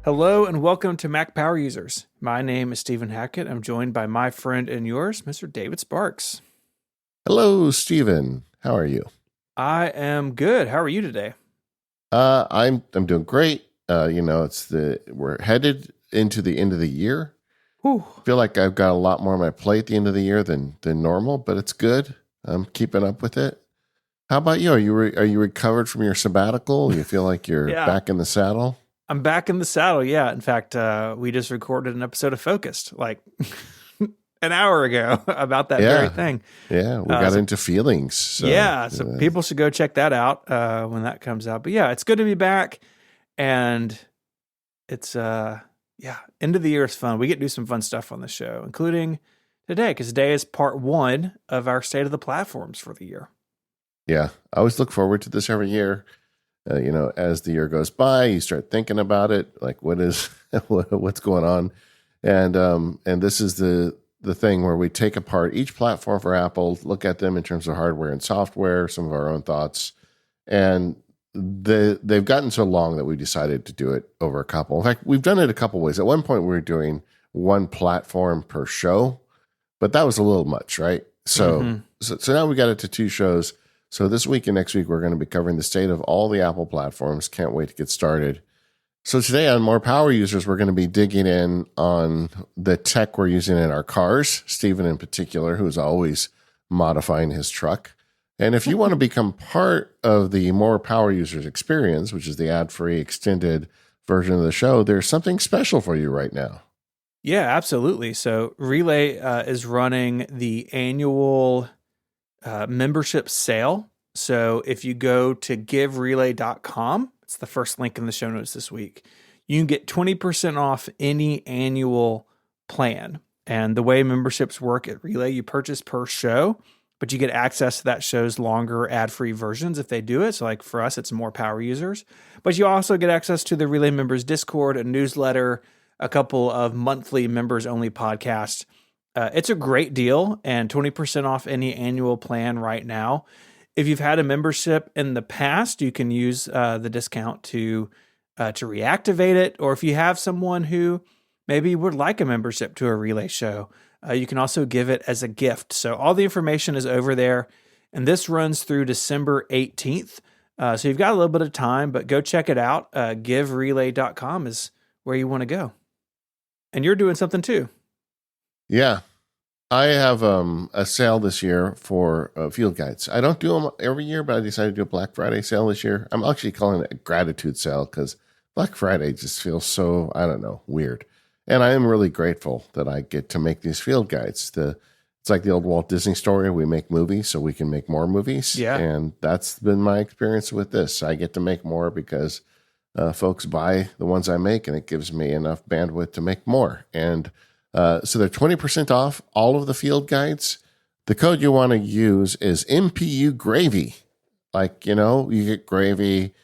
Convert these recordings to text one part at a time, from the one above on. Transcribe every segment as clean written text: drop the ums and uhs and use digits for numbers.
Hello and welcome to Mac Power Users. My name is Stephen Hackett. I'm joined by my friend and yours, Mr. David Sparks. Hello, Stephen. How are you? I am good. How are you today? I'm doing great. We're headed into the end of the year. Whew. I feel like I've got a lot more on my plate at the end of the year than normal, but it's good. I'm keeping up with it. How about you? Are you recovered from your sabbatical? You feel like you're Yeah. back in the saddle? I'm back in the saddle. Yeah. In fact, we just recorded an episode of Focused like an hour ago about that very thing. Yeah, we got into feelings. So people should go check that out when that comes out. But yeah, it's good to be back, and it's end of the year is fun. We get to do some fun stuff on the show, including today, because today is part one of our State of the Platforms for the year. Yeah, I always look forward to this every year. As the year goes by, you start thinking about it, like what's going on, and this is the thing where we take apart each platform for Apple, look at them in terms of hardware and software, some of our own thoughts, and they've gotten so long that we decided to do it over a couple. In fact, we've done it a couple ways. At one point, we were doing one platform per show, but that was a little much, right? So now we got it to two shows. So this week and next week, we're going to be covering the state of all the Apple platforms. Can't wait to get started. So today on More Power Users, we're going to be digging in on the tech we're using in our cars, Stephen in particular, who's always modifying his truck. And if you want to become part of the More Power Users experience, which is the ad-free extended version of the show, there's something special for you right now. Yeah, absolutely. So Relay is running the annual membership sale. So if you go to giverelay.com, it's the first link in the show notes this week, you can get 20% off any annual plan. And the way memberships work at Relay, you purchase per show, but you get access to that show's longer ad-free versions if they do it. So like for us, it's More Power Users. But you also get access to the Relay members Discord, a newsletter, a couple of monthly members-only podcasts. It's a great deal, and 20% off any annual plan right now. If you've had a membership in the past, you can use the discount to reactivate it. Or if you have someone who maybe would like a membership to a Relay show, you can also give it as a gift. So all the information is over there, and this runs through December 18th. So you've got a little bit of time, but go check it out. GiveRelay.com is where you want to go. And you're doing something too. Yeah. I have a sale this year for field guides. I don't do them every year, but I decided to do a Black Friday sale this year. I'm actually calling it a gratitude sale because Black Friday just feels so, I don't know, weird. And I am really grateful that I get to make these field guides. It's like the old Walt Disney story. We make movies so we can make more movies. Yeah. And that's been my experience with this. I get to make more because folks buy the ones I make, and it gives me enough bandwidth to make more. And so they're 20% off all of the field guides. The code you want to use is MPU Gravy. Like, you get gravy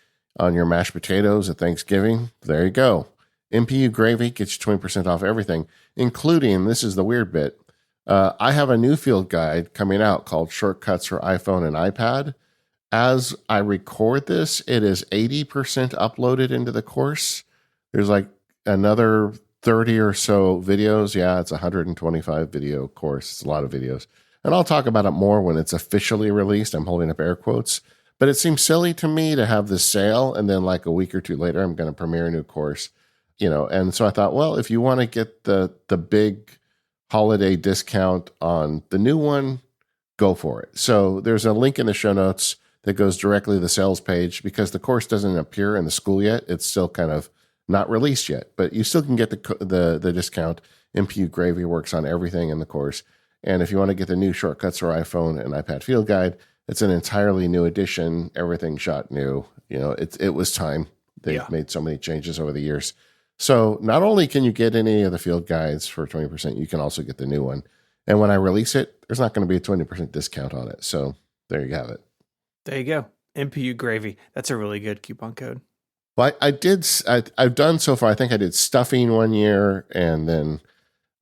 on your mashed potatoes at Thanksgiving. There you go. MPU Gravy gets you 20% off everything, including, this is the weird bit, I have a new field guide coming out called Shortcuts for iPhone and iPad. As I record this, it is 80% uploaded into the course. There's like another 30 or so videos. Yeah, it's a 125 video course. It's a lot of videos. And I'll talk about it more when it's officially released. I'm holding up air quotes. But it seems silly to me to have this sale, and then like a week or two later, I'm going to premiere a new course. And so I thought, well, if you want to get the big holiday discount on the new one, go for it. So there's a link in the show notes that goes directly to the sales page because the course doesn't appear in the school yet. It's still kind of not released yet, but you still can get the discount. MPU Gravy works on everything in the course. And if you want to get the new Shortcuts for iPhone and iPad field guide, it's an entirely new edition. Everything shot new. It was time. They've made so many changes over the years. So not only can you get any of the field guides for 20%, you can also get the new one. And when I release it, there's not going to be a 20% discount on it. So there you have it. There you go. MPU Gravy. That's a really good coupon code. Well, I've done so far, I think I did stuffing one year, and then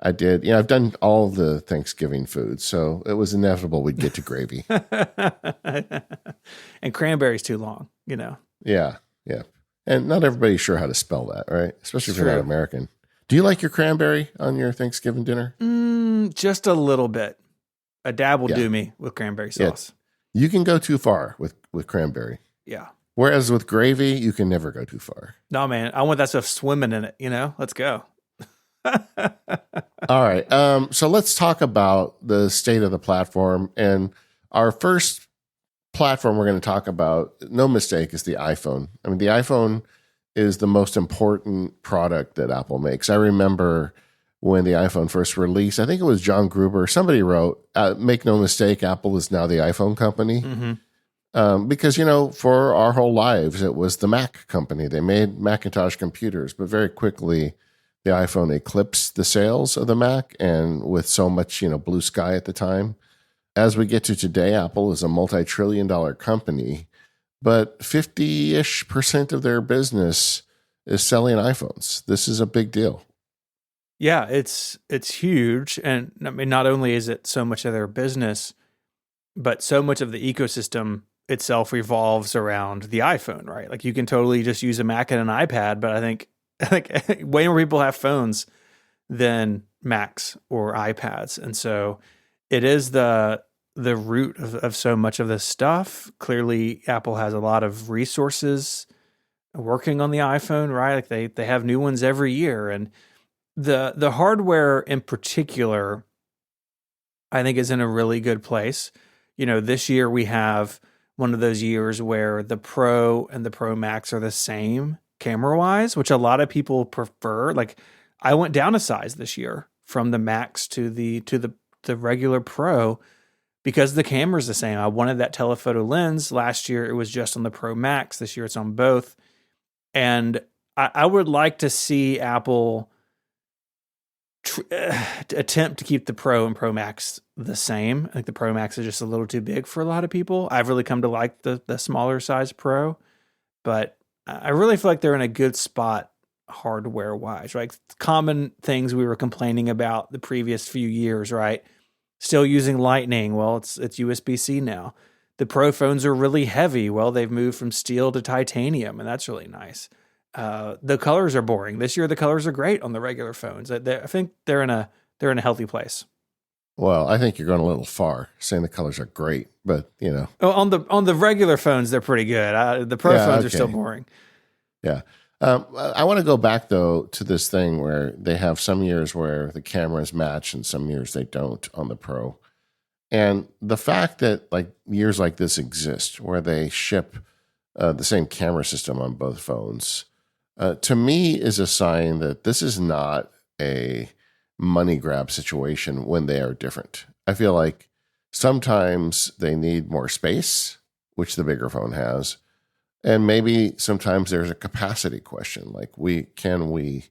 I did, I've done all the Thanksgiving foods, so it was inevitable we'd get to gravy. And cranberries too long, Yeah. And not everybody's sure how to spell that, right? Especially It's if you're not true. American. Do you like your cranberry on your Thanksgiving dinner? Just a little bit. A dab will Yeah. do me with cranberry Yeah. sauce. You can go too far with cranberry. Yeah. Whereas with gravy, you can never go too far. No, man, I want that stuff swimming in it. Let's go. All right. So let's talk about the state of the platform. And our first platform we're going to talk about, no mistake, is the iPhone. I mean, the iPhone is the most important product that Apple makes. I remember when the iPhone first released, I think it was John Gruber, somebody wrote, make no mistake, Apple is now the iPhone company. Mm-hmm. Because, for our whole lives, it was the Mac company. They made Macintosh computers, but very quickly the iPhone eclipsed the sales of the Mac, and with so much, blue sky at the time. As we get to today, Apple is a multi-trillion-dollar company, but 50-ish% of their business is selling iPhones. This is a big deal. Yeah, it's huge. And I mean, not only is it so much of their business, but so much of the ecosystem itself revolves around the iPhone, right? Like you can totally just use a Mac and an iPad, but I think way more people have phones than Macs or iPads. And so it is the root of so much of this stuff. Clearly, Apple has a lot of resources working on the iPhone, right? Like they have new ones every year. And the hardware in particular, I think, is in a really good place. This year we have one of those years where the Pro and the Pro Max are the same camera-wise, which a lot of people prefer. Like I went down a size this year from the Max to the regular Pro because the camera's the same. I wanted that telephoto lens. Last year it was just on the Pro Max. This year it's on both. And I would like to see Apple attempt to keep the Pro and Pro Max the same. I think the Pro Max is just a little too big for a lot of people. I've really come to like the smaller size Pro, but I really feel like they're in a good spot hardware wise, right? Common things we were complaining about the previous few years, right? Still using Lightning. Well, it's USB-C now. The Pro phones are really heavy. Well, they've moved from steel to titanium, and that's really nice. The colors are boring. This year, the colors are great on the regular phones. I think they're in a healthy place. Well, I think you're going a little far saying the colors are great, but Oh, on the regular phones, they're pretty good. The Pro phones are still boring. Yeah. I want to go back though to this thing where they have some years where the cameras match and some years they don't on the Pro. And the fact that like years like this exist where they ship the same camera system on both phones, to me is a sign that this is not a money grab situation when they are different. I feel like sometimes they need more space, which the bigger phone has. And maybe sometimes there's a capacity question, like can we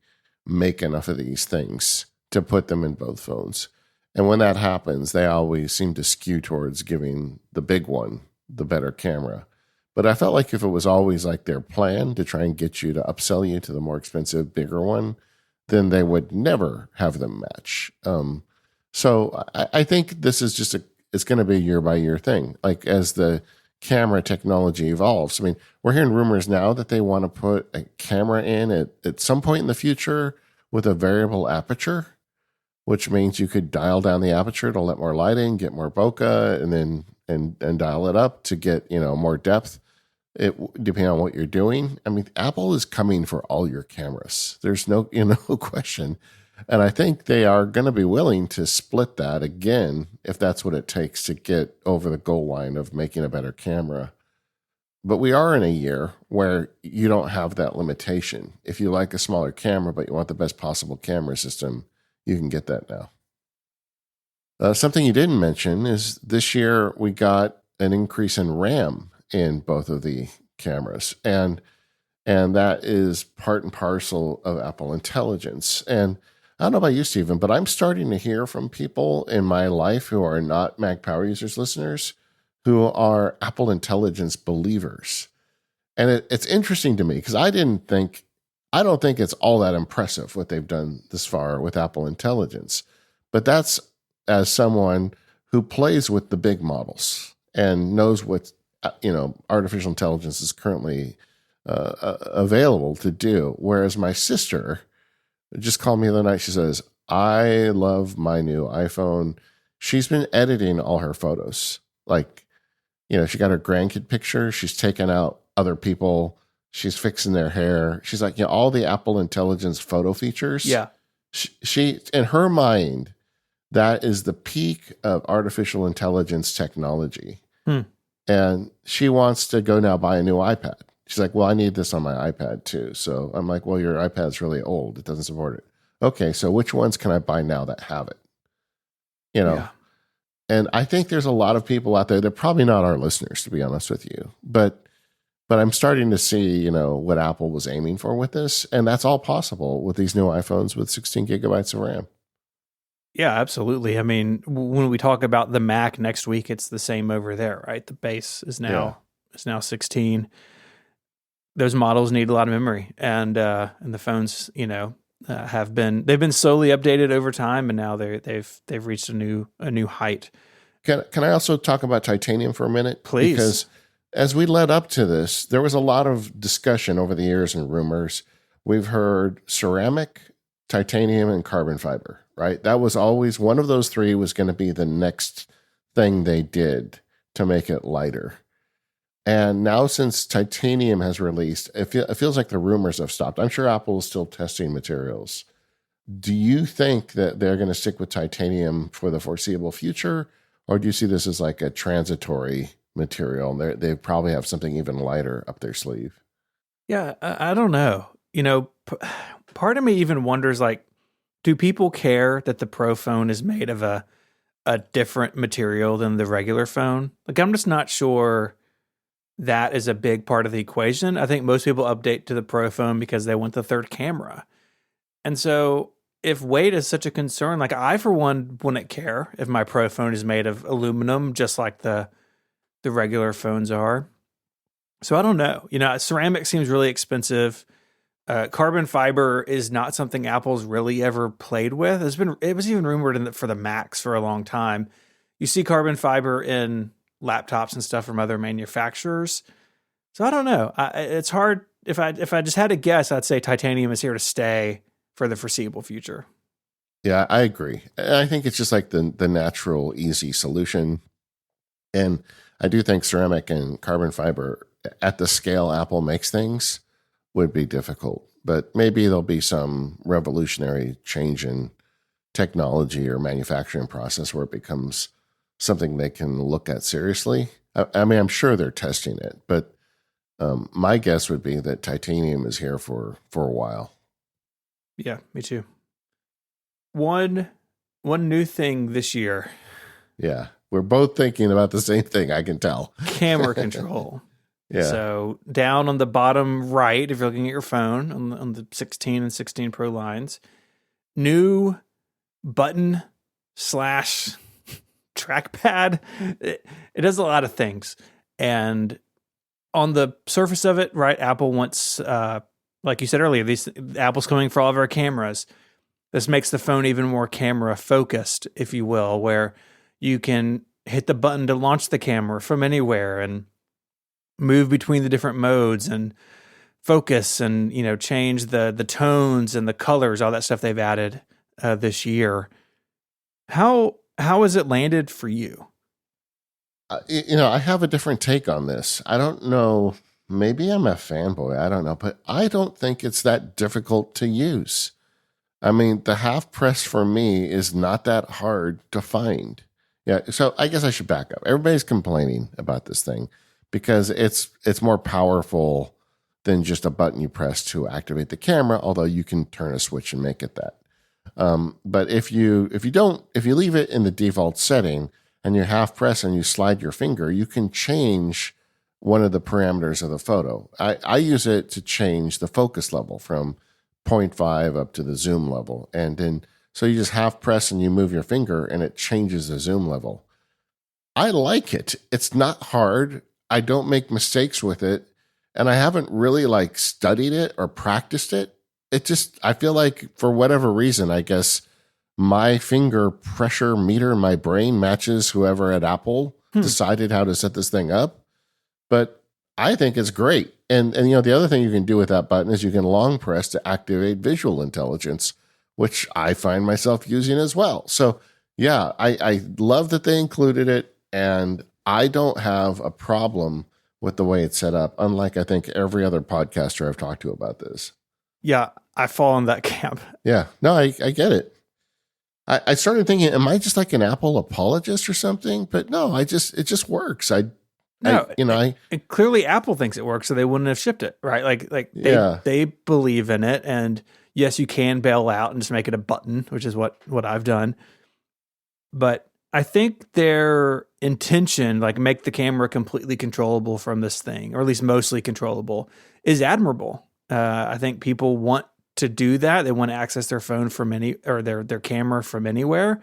make enough of these things to put them in both phones? And when that happens, they always seem to skew towards giving the big one the better camera. But I felt like if it was always like their plan to try and get you to upsell you to the more expensive, bigger one, then they would never have them match. So I think this is just it's going to be a year by year thing. Like as the camera technology evolves. I mean, we're hearing rumors now that they want to put a camera in at some point in the future with a variable aperture, which means you could dial down the aperture to let more light in, get more bokeh, and then and dial it up to get more depth. Depending on what you're doing. I mean, Apple is coming for all your cameras. There's no question. And I think they are going to be willing to split that again if that's what it takes to get over the goal line of making a better camera. But we are in a year where you don't have that limitation. If you like a smaller camera, but you want the best possible camera system, you can get that now. Something you didn't mention is this year we got an increase in RAM in both of the cameras. And that is part and parcel of Apple Intelligence. And I don't know about you, Stephen, but I'm starting to hear from people in my life who are not Mac Power Users listeners, who are Apple Intelligence believers. And it's interesting to me because I don't think it's all that impressive what they've done this far with Apple Intelligence. But that's as someone who plays with the big models and knows what artificial intelligence is currently available to do. Whereas my sister just called me the other night. She says, I love my new iPhone. She's been editing all her photos. Like, she got her grandkid picture. She's taken out other people. She's fixing their hair. She's like, all the Apple Intelligence photo features. Yeah. She in her mind, that is the peak of artificial intelligence technology. And she wants to go now buy a new iPad. She's like, well, I need this on my iPad too. So I'm like, well, your iPad's really old. It doesn't support it. Okay, so which ones can I buy now that have it? Yeah. And I think there's a lot of people out there. They're probably not our listeners, to be honest with you. But I'm starting to see, what Apple was aiming for with this. And that's all possible with these new iPhones with 16 gigabytes of RAM. Yeah, absolutely. I mean, when we talk about the Mac next week, it's the same over there, right? The base is now 16. Those models need a lot of memory, and the phones, they've been slowly updated over time, and now they've reached a new height. Can I also talk about titanium for a minute? Please. Because as we led up to this, there was a lot of discussion over the years and rumors. We've heard ceramic, titanium, and carbon fiber, right? That was always one of those three was going to be the next thing they did to make it lighter. And now since titanium has released, it feels like the rumors have stopped. I'm sure Apple is still testing materials. Do you think that they're going to stick with titanium for the foreseeable future? Or do you see this as like a transitory material? They probably have something even lighter up their sleeve. Yeah, I don't know. Part of me even wonders, like, do people care that the Pro phone is made of a different material than the regular phone? Like, I'm just not sure that is a big part of the equation. I think most people update to the Pro phone because they want the third camera. And so if weight is such a concern, like I, for one, wouldn't care if my Pro phone is made of aluminum, just like the regular phones are. So I don't know. Ceramic seems really expensive. Carbon fiber is not something Apple's really ever played with. It was even rumored for the Macs for a long time. You see carbon fiber in laptops and stuff from other manufacturers. So I don't know. It's hard. If I just had to guess, I'd say titanium is here to stay for the foreseeable future. Yeah, I agree. I think it's just like the natural, easy solution. And I do think ceramic and carbon fiber at the scale Apple makes things would be difficult. But maybe there'll be some revolutionary change in technology or manufacturing process where it becomes something they can look at seriously. I mean, I'm sure they're testing it, but my guess would be that titanium is here for a while. Yeah, me too. One new thing this year. Yeah, we're both thinking about the same thing, I can tell. Camera control. Yeah. So down on the bottom right, if you're looking at your phone on the 16 and 16 Pro lines, new button / trackpad. It does a lot of things. And on the surface of it, right, Apple wants, like you said earlier, Apple's coming for all of our cameras. This makes the phone even more camera focused, if you will, where you can hit the button to launch the camera from anywhere and move between the different modes and focus and, change the tones and the colors, all that stuff they've added this year. How has it landed for you? I have a different take on this. I don't know. Maybe I'm a fanboy. I don't know, but I don't think it's that difficult to use. I mean, the half press for me is not that hard to find. Yeah. So I guess I should back up. Everybody's complaining about this thing because it's more powerful than just a button you press to activate the camera, although you can turn a switch and make it that. But if you leave it in the default setting and you half press and you slide your finger, you can change one of the parameters of the photo. I use it to change the focus level from 0.5 up to the zoom level. And then, so you just half press and you move your finger and it changes the zoom level. I like it. It's not hard. I don't make mistakes with it. And I haven't really studied it or practiced it. I feel like for whatever reason, I guess my finger pressure meter in my brain matches whoever at Apple decided how to set this thing up. But I think it's great. and the other thing you can do with that button is you can long press to activate visual intelligence, which I find myself using as well. So yeah, I love that they included it, and I don't have a problem with the way it's set up, unlike I think every other podcaster I've talked to about this. Yeah, I fall in that camp. Yeah, no, I get it. I started thinking, am I just like an Apple apologist or something? But no, it just works. No, I and clearly Apple thinks it works, so they wouldn't have shipped it, right? Like yeah, they believe in it, and yes, you can bail out and just make it a button, which is what I've done. But I think their intention, like make the camera completely controllable from this thing, or at least mostly controllable, is admirable. I think people want to do that. They want to access their phone from their camera from anywhere.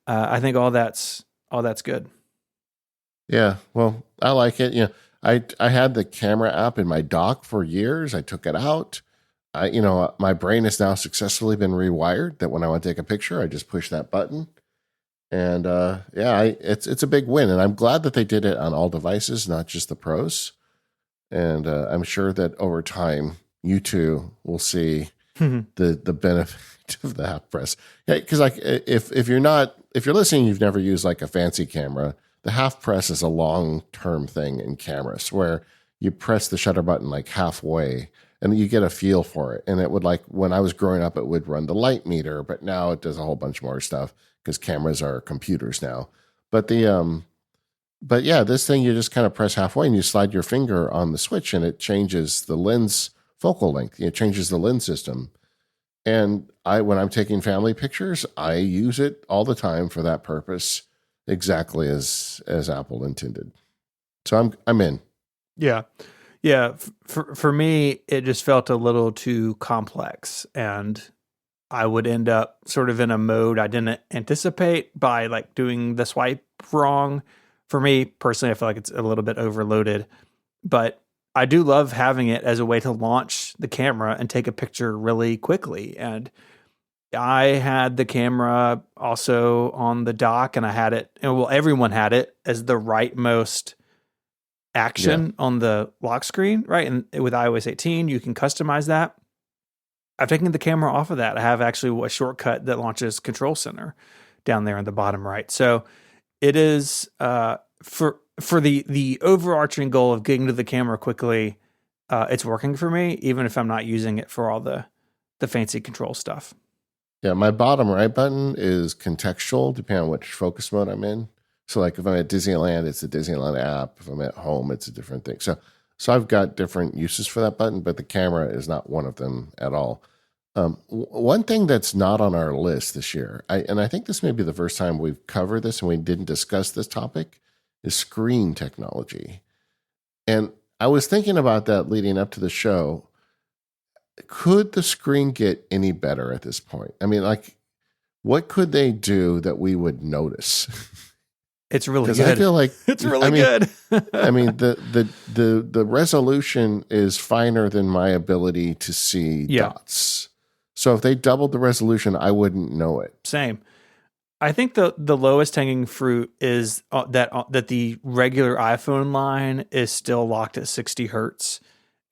I think all that's good. yeah. Well, I like it. I had the camera app in my dock for years. I took it out. My brain has now successfully been rewired that when I want to take a picture, I just push that button. And it's a big win. And I'm glad that they did it on all devices, not just the pros. And I'm sure that over time, you too will see the benefit of the half press. Yeah, because like if you're listening, you've never used like a fancy camera. The half press is a long term thing in cameras where you press the shutter button like halfway and you get a feel for it. And it would, like when I was growing up, it would run the light meter, but now it does a whole bunch more stuff because cameras are computers now. But yeah, this thing you just kind of press halfway and you slide your finger on the switch and it changes the lens focal length. It changes the lens system. And when I'm taking family pictures, I use it all the time for that purpose, exactly as Apple intended. So I'm in. Yeah. Yeah. For me, it just felt a little too complex, and I would end up sort of in a mode I didn't anticipate by like doing the swipe wrong. For me personally, I feel like it's a little bit overloaded, but I do love having it as a way to launch the camera and take a picture really quickly. And I had the camera also on the dock, and I had it, and well, everyone had it as the rightmost action on the lock screen, right? And with iOS 18, you can customize that. I've taken the camera off of that. I have actually a shortcut that launches Control Center down there in the bottom right. So it is for the overarching goal of getting to the camera quickly. It's working for me, even if I'm not using it for all the fancy control stuff. Yeah, my bottom right button is contextual, depending on which focus mode I'm in. So, like if I'm at Disneyland, it's the Disneyland app. If I'm at home, it's a different thing. So I've got different uses for that button, but the camera is not one of them at all. One thing that's not on our list this year, and I think this may be the first time we've covered this and we didn't discuss this topic, is screen technology. And I was thinking about that leading up to the show. Could the screen get any better at this point? I mean, like, what could they do that we would notice? It's really good. I feel like it's really good. I mean, the resolution is finer than my ability to see dots. So if they doubled the resolution, I wouldn't know it. Same. I think the lowest hanging fruit is that the regular iPhone line is still locked at 60 hertz.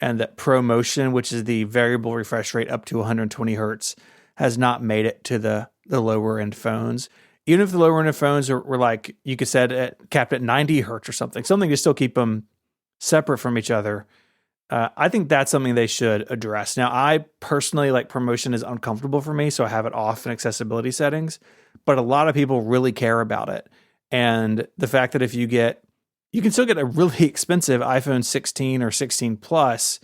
And that ProMotion, which is the variable refresh rate up to 120 hertz, has not made it to the lower end phones. Even if the lower end of phones were like, you could set capped at 90 hertz or something to still keep them separate from each other. I think that's something they should address. Now, I personally, like, ProMotion is uncomfortable for me, so I have it off in accessibility settings. But a lot of people really care about it. And the fact that you can still get a really expensive iPhone 16 or 16 Plus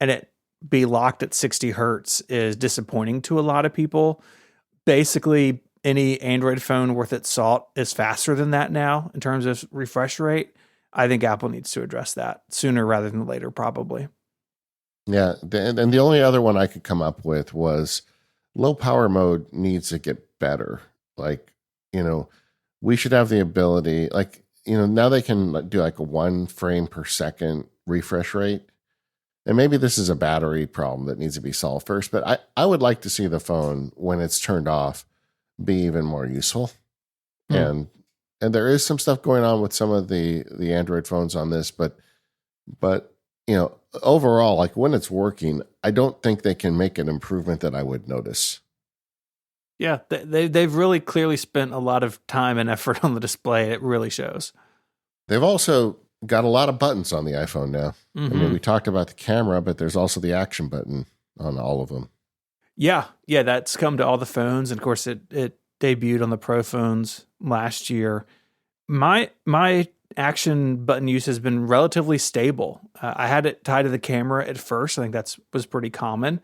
and it be locked at 60 hertz is disappointing to a lot of people. Basically, any Android phone worth its salt is faster than that now in terms of refresh rate. I think Apple needs to address that sooner rather than later, probably. Yeah. And the only other one I could come up with was low power mode needs to get better. Like, we should have the ability, like, now they can do like a 1 frame per second refresh rate. And maybe this is a battery problem that needs to be solved first, but I would like to see the phone when it's turned off be even more useful. And there is some stuff going on with some of the Android phones on this, but overall, like when it's working, I don't think they can make an improvement that I would notice. Yeah, they've really clearly spent a lot of time and effort on the display. It really shows. They've also got a lot of buttons on the iPhone now. I mean, Mm-hmm. we talked about the camera, but there's also the action button on all of them. Yeah, that's come to all the phones, and of course, it debuted on the Pro phones last year. My action button use has been relatively stable. I had it tied to the camera at first. I think that's was pretty common,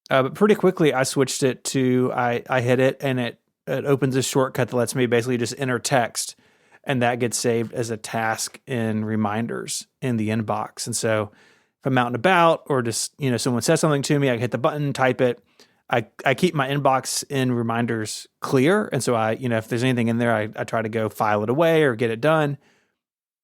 but pretty quickly I switched it to I hit it and it opens a shortcut that lets me basically just enter text, and that gets saved as a task in reminders in the inbox. And so if I'm out and about or just someone says something to me, I hit the button, type it. I keep my inbox in reminders clear, and so if there's anything in there, I try to go file it away or get it done,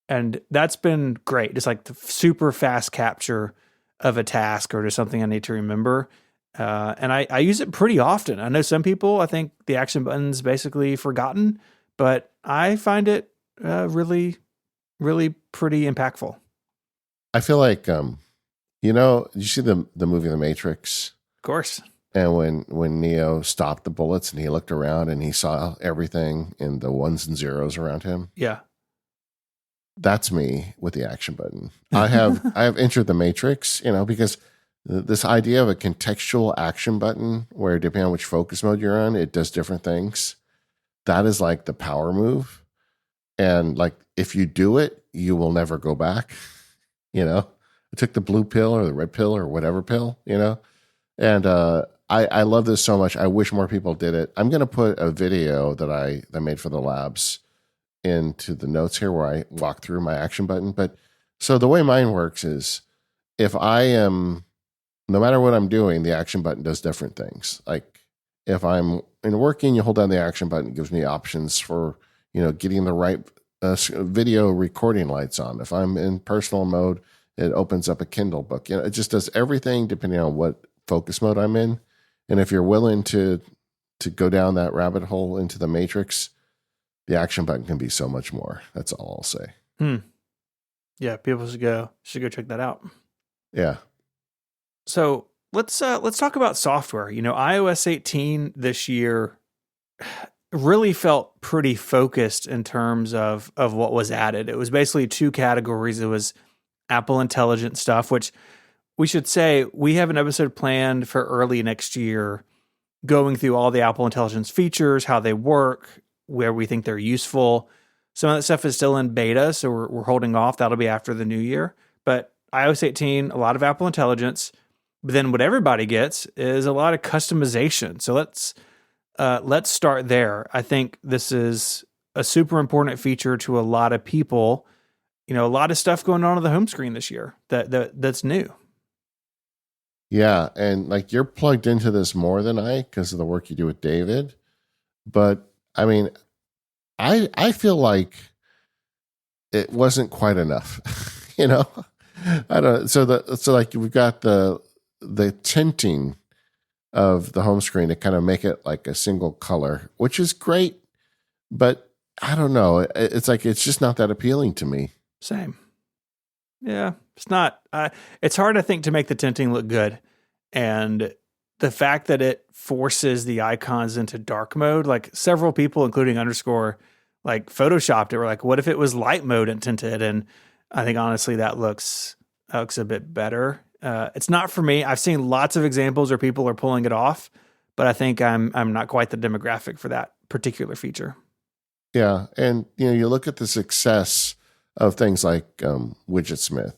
and that's been great. Just like the super fast capture of a task or just something I need to remember. And I use it pretty often. I know some people, I think the action button's basically forgotten, but I find it really, really pretty impactful. Of I feel like, you see the movie The Matrix, course. and when Neo stopped the bullets and he looked around and he saw everything in the ones and zeros around him. Yeah. That's me with the action button. I have entered the Matrix, because this idea of a contextual action button where depending on which focus mode you're on, it does different things. That is like the power move. And like if you do it, you will never go back. I took the blue pill or the red pill or whatever pill, And I love this so much. I wish more people did it. I'm going to put a video that I made for the labs into the notes here where I walk through my action button. But so the way mine works is if no matter what I'm doing, the action button does different things. Like if I'm in working, you hold down the action button, it gives me options for, getting the right video recording lights on. If I'm in personal mode, it opens up a Kindle book. It just does everything depending on what focus mode I'm in. And if you're willing to go down that rabbit hole into the Matrix, the action button can be so much more. That's all I'll say. Yeah, people should go check that out. Yeah. So let's talk about software. iOS 18 this year really felt pretty focused in terms of what was added. It was basically two categories. It was Apple Intelligent stuff, which we should say we have an episode planned for early next year going through all the Apple Intelligence features, how they work, where we think they're useful. Some of that stuff is still in beta, so we're holding off. That'll be after the new year. But iOS 18, a lot of Apple Intelligence. But then what everybody gets is a lot of customization. So let's start there. I think this is a super important feature to a lot of people. A lot of stuff going on the home screen this year that's new. Yeah. And like you're plugged into this more than I because of the work you do with David. But I mean, I feel like it wasn't quite enough, I don't. So like we've got the tinting of the home screen to kind of make it like a single color, which is great, but I don't know. It's like it's just not that appealing to me. Same. Yeah, it's not. It's hard, I think, to make the tinting look good, and the fact that it forces the icons into dark mode, like several people, including Underscore, like photoshopped it. We're like, what if it was light mode and tinted? And I think honestly that looks a bit better. It's not for me. I've seen lots of examples where people are pulling it off, but I think I'm not quite the demographic for that particular feature. Yeah, and you look at the success of things like Widgetsmith,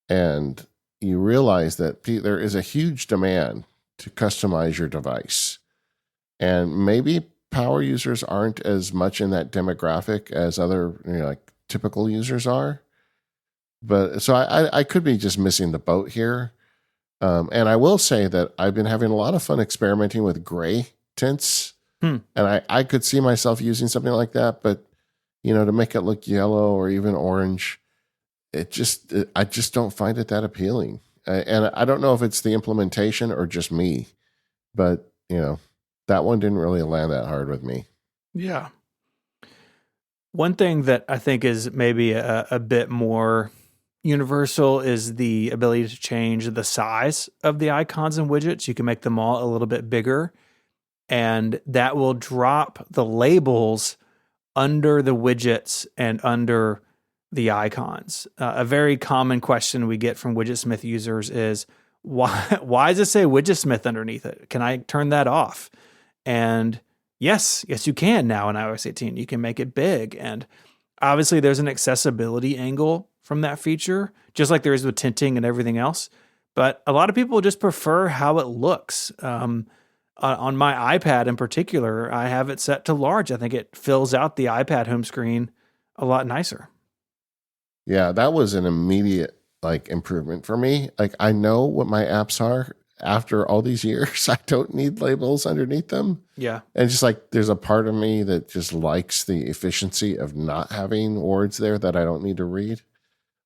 and you realize that there is a huge demand to customize your device, and maybe power users aren't as much in that demographic as other like typical users are. But so I could be just missing the boat here. And I will say that I've been having a lot of fun experimenting with gray tints. And I could see myself using something like that, but to make it look yellow or even orange, I just don't find it that appealing. And I don't know if it's the implementation or just me, but that one didn't really land that hard with me. Yeah. One thing that I think is maybe a bit more Universal is the ability to change the size of the icons and widgets. You can make them all a little bit bigger, and that will drop the labels under the widgets and under the icons. A very common question we get from Widgetsmith users is, why does it say Widgetsmith underneath it? Can I turn that off? And yes, you can now in iOS 18. You can make it big. And obviously there's an accessibility angle from that feature, just like there is with tinting and everything else. But a lot of people just prefer how it looks. On my iPad in particular, I have it set to large. I think it fills out the iPad home screen a lot nicer. Yeah, that was an immediate like improvement for me. Like I know what my apps are after all these years. I don't need labels underneath them. Yeah. And just like there's a part of me that just likes the efficiency of not having words there that I don't need to read,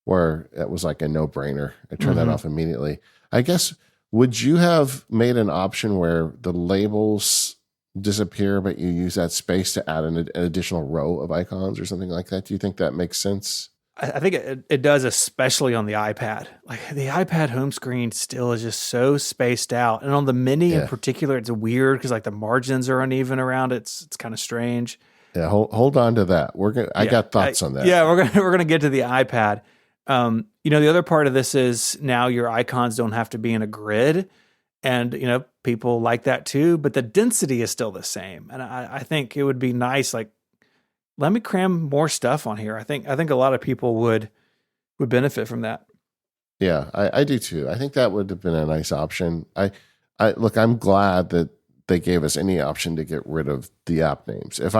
where it was like a no-brainer. I turned that off immediately. I guess, would you have made an option where the labels disappear, but you use that space to add an additional row of icons or something like that? Do you think that makes sense? I think it does, especially on the iPad. Like the iPad home screen still is just so spaced out. And on the mini in particular, it's weird because like the margins are uneven around it. It's kind of strange. Yeah, hold on to that. I got thoughts on that. Yeah, we're gonna get to the iPad. The other part of this is now your icons don't have to be in a grid, and people like that too. But the density is still the same, and I think it would be nice. Like, let me cram more stuff on here. I think a lot of people would benefit from that. Yeah, I do too. I think that would have been a nice option. Look, I'm glad that they gave us any option to get rid of the app names. If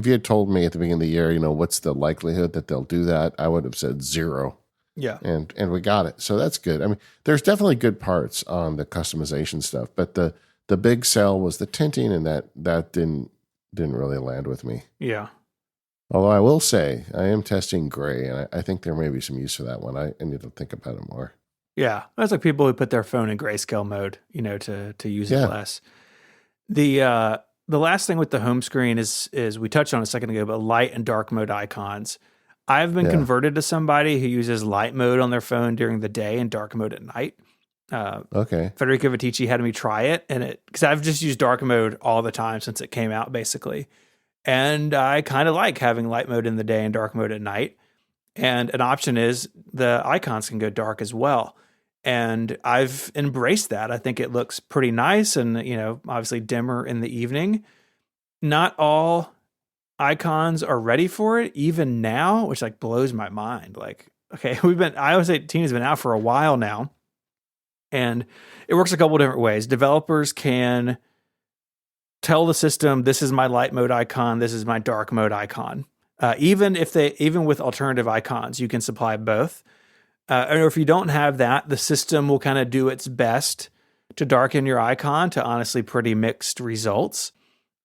you had told me at the beginning of the year, what's the likelihood that they'll do that, I would have said 0. Yeah. And we got it. So that's good. I mean, there's definitely good parts on the customization stuff, but the big sell was the tinting, and that didn't really land with me. Yeah. Although I will say I am testing gray, and I think there may be some use for that one. I need to think about it more. Yeah. That's like people who put their phone in grayscale mode, to use it less. The last thing with the home screen is we touched on a second ago, but light and dark mode icons. I've been converted to somebody who uses light mode on their phone during the day and dark mode at night. Okay. Federico Viticci had me try it, because I've just used dark mode all the time since it came out, basically. And I kind of like having light mode in the day and dark mode at night. And an option is the icons can go dark as well. And I've embraced that. I think it looks pretty nice and, obviously dimmer in the evening. Not all icons are ready for it, even now, which like blows my mind. Like, okay, iOS 18 has been out for a while now, and it works a couple different ways. Developers can tell the system, this is my light mode icon, this is my dark mode icon. Even with alternative icons, you can supply both. Or if you don't have that, the system will kind of do its best to darken your icon to honestly pretty mixed results.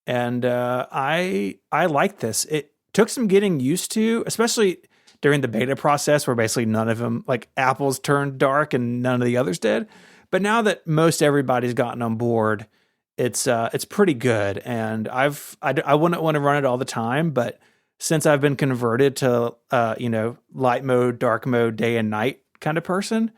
And I like this. It took some getting used to, especially during the beta process where basically none of them, like Apple's turned dark and none of the others did. But now that most everybody's gotten on board, it's pretty good. And I wouldn't want to run it all the time, but since I've been converted to light mode, dark mode, day and night kind of person,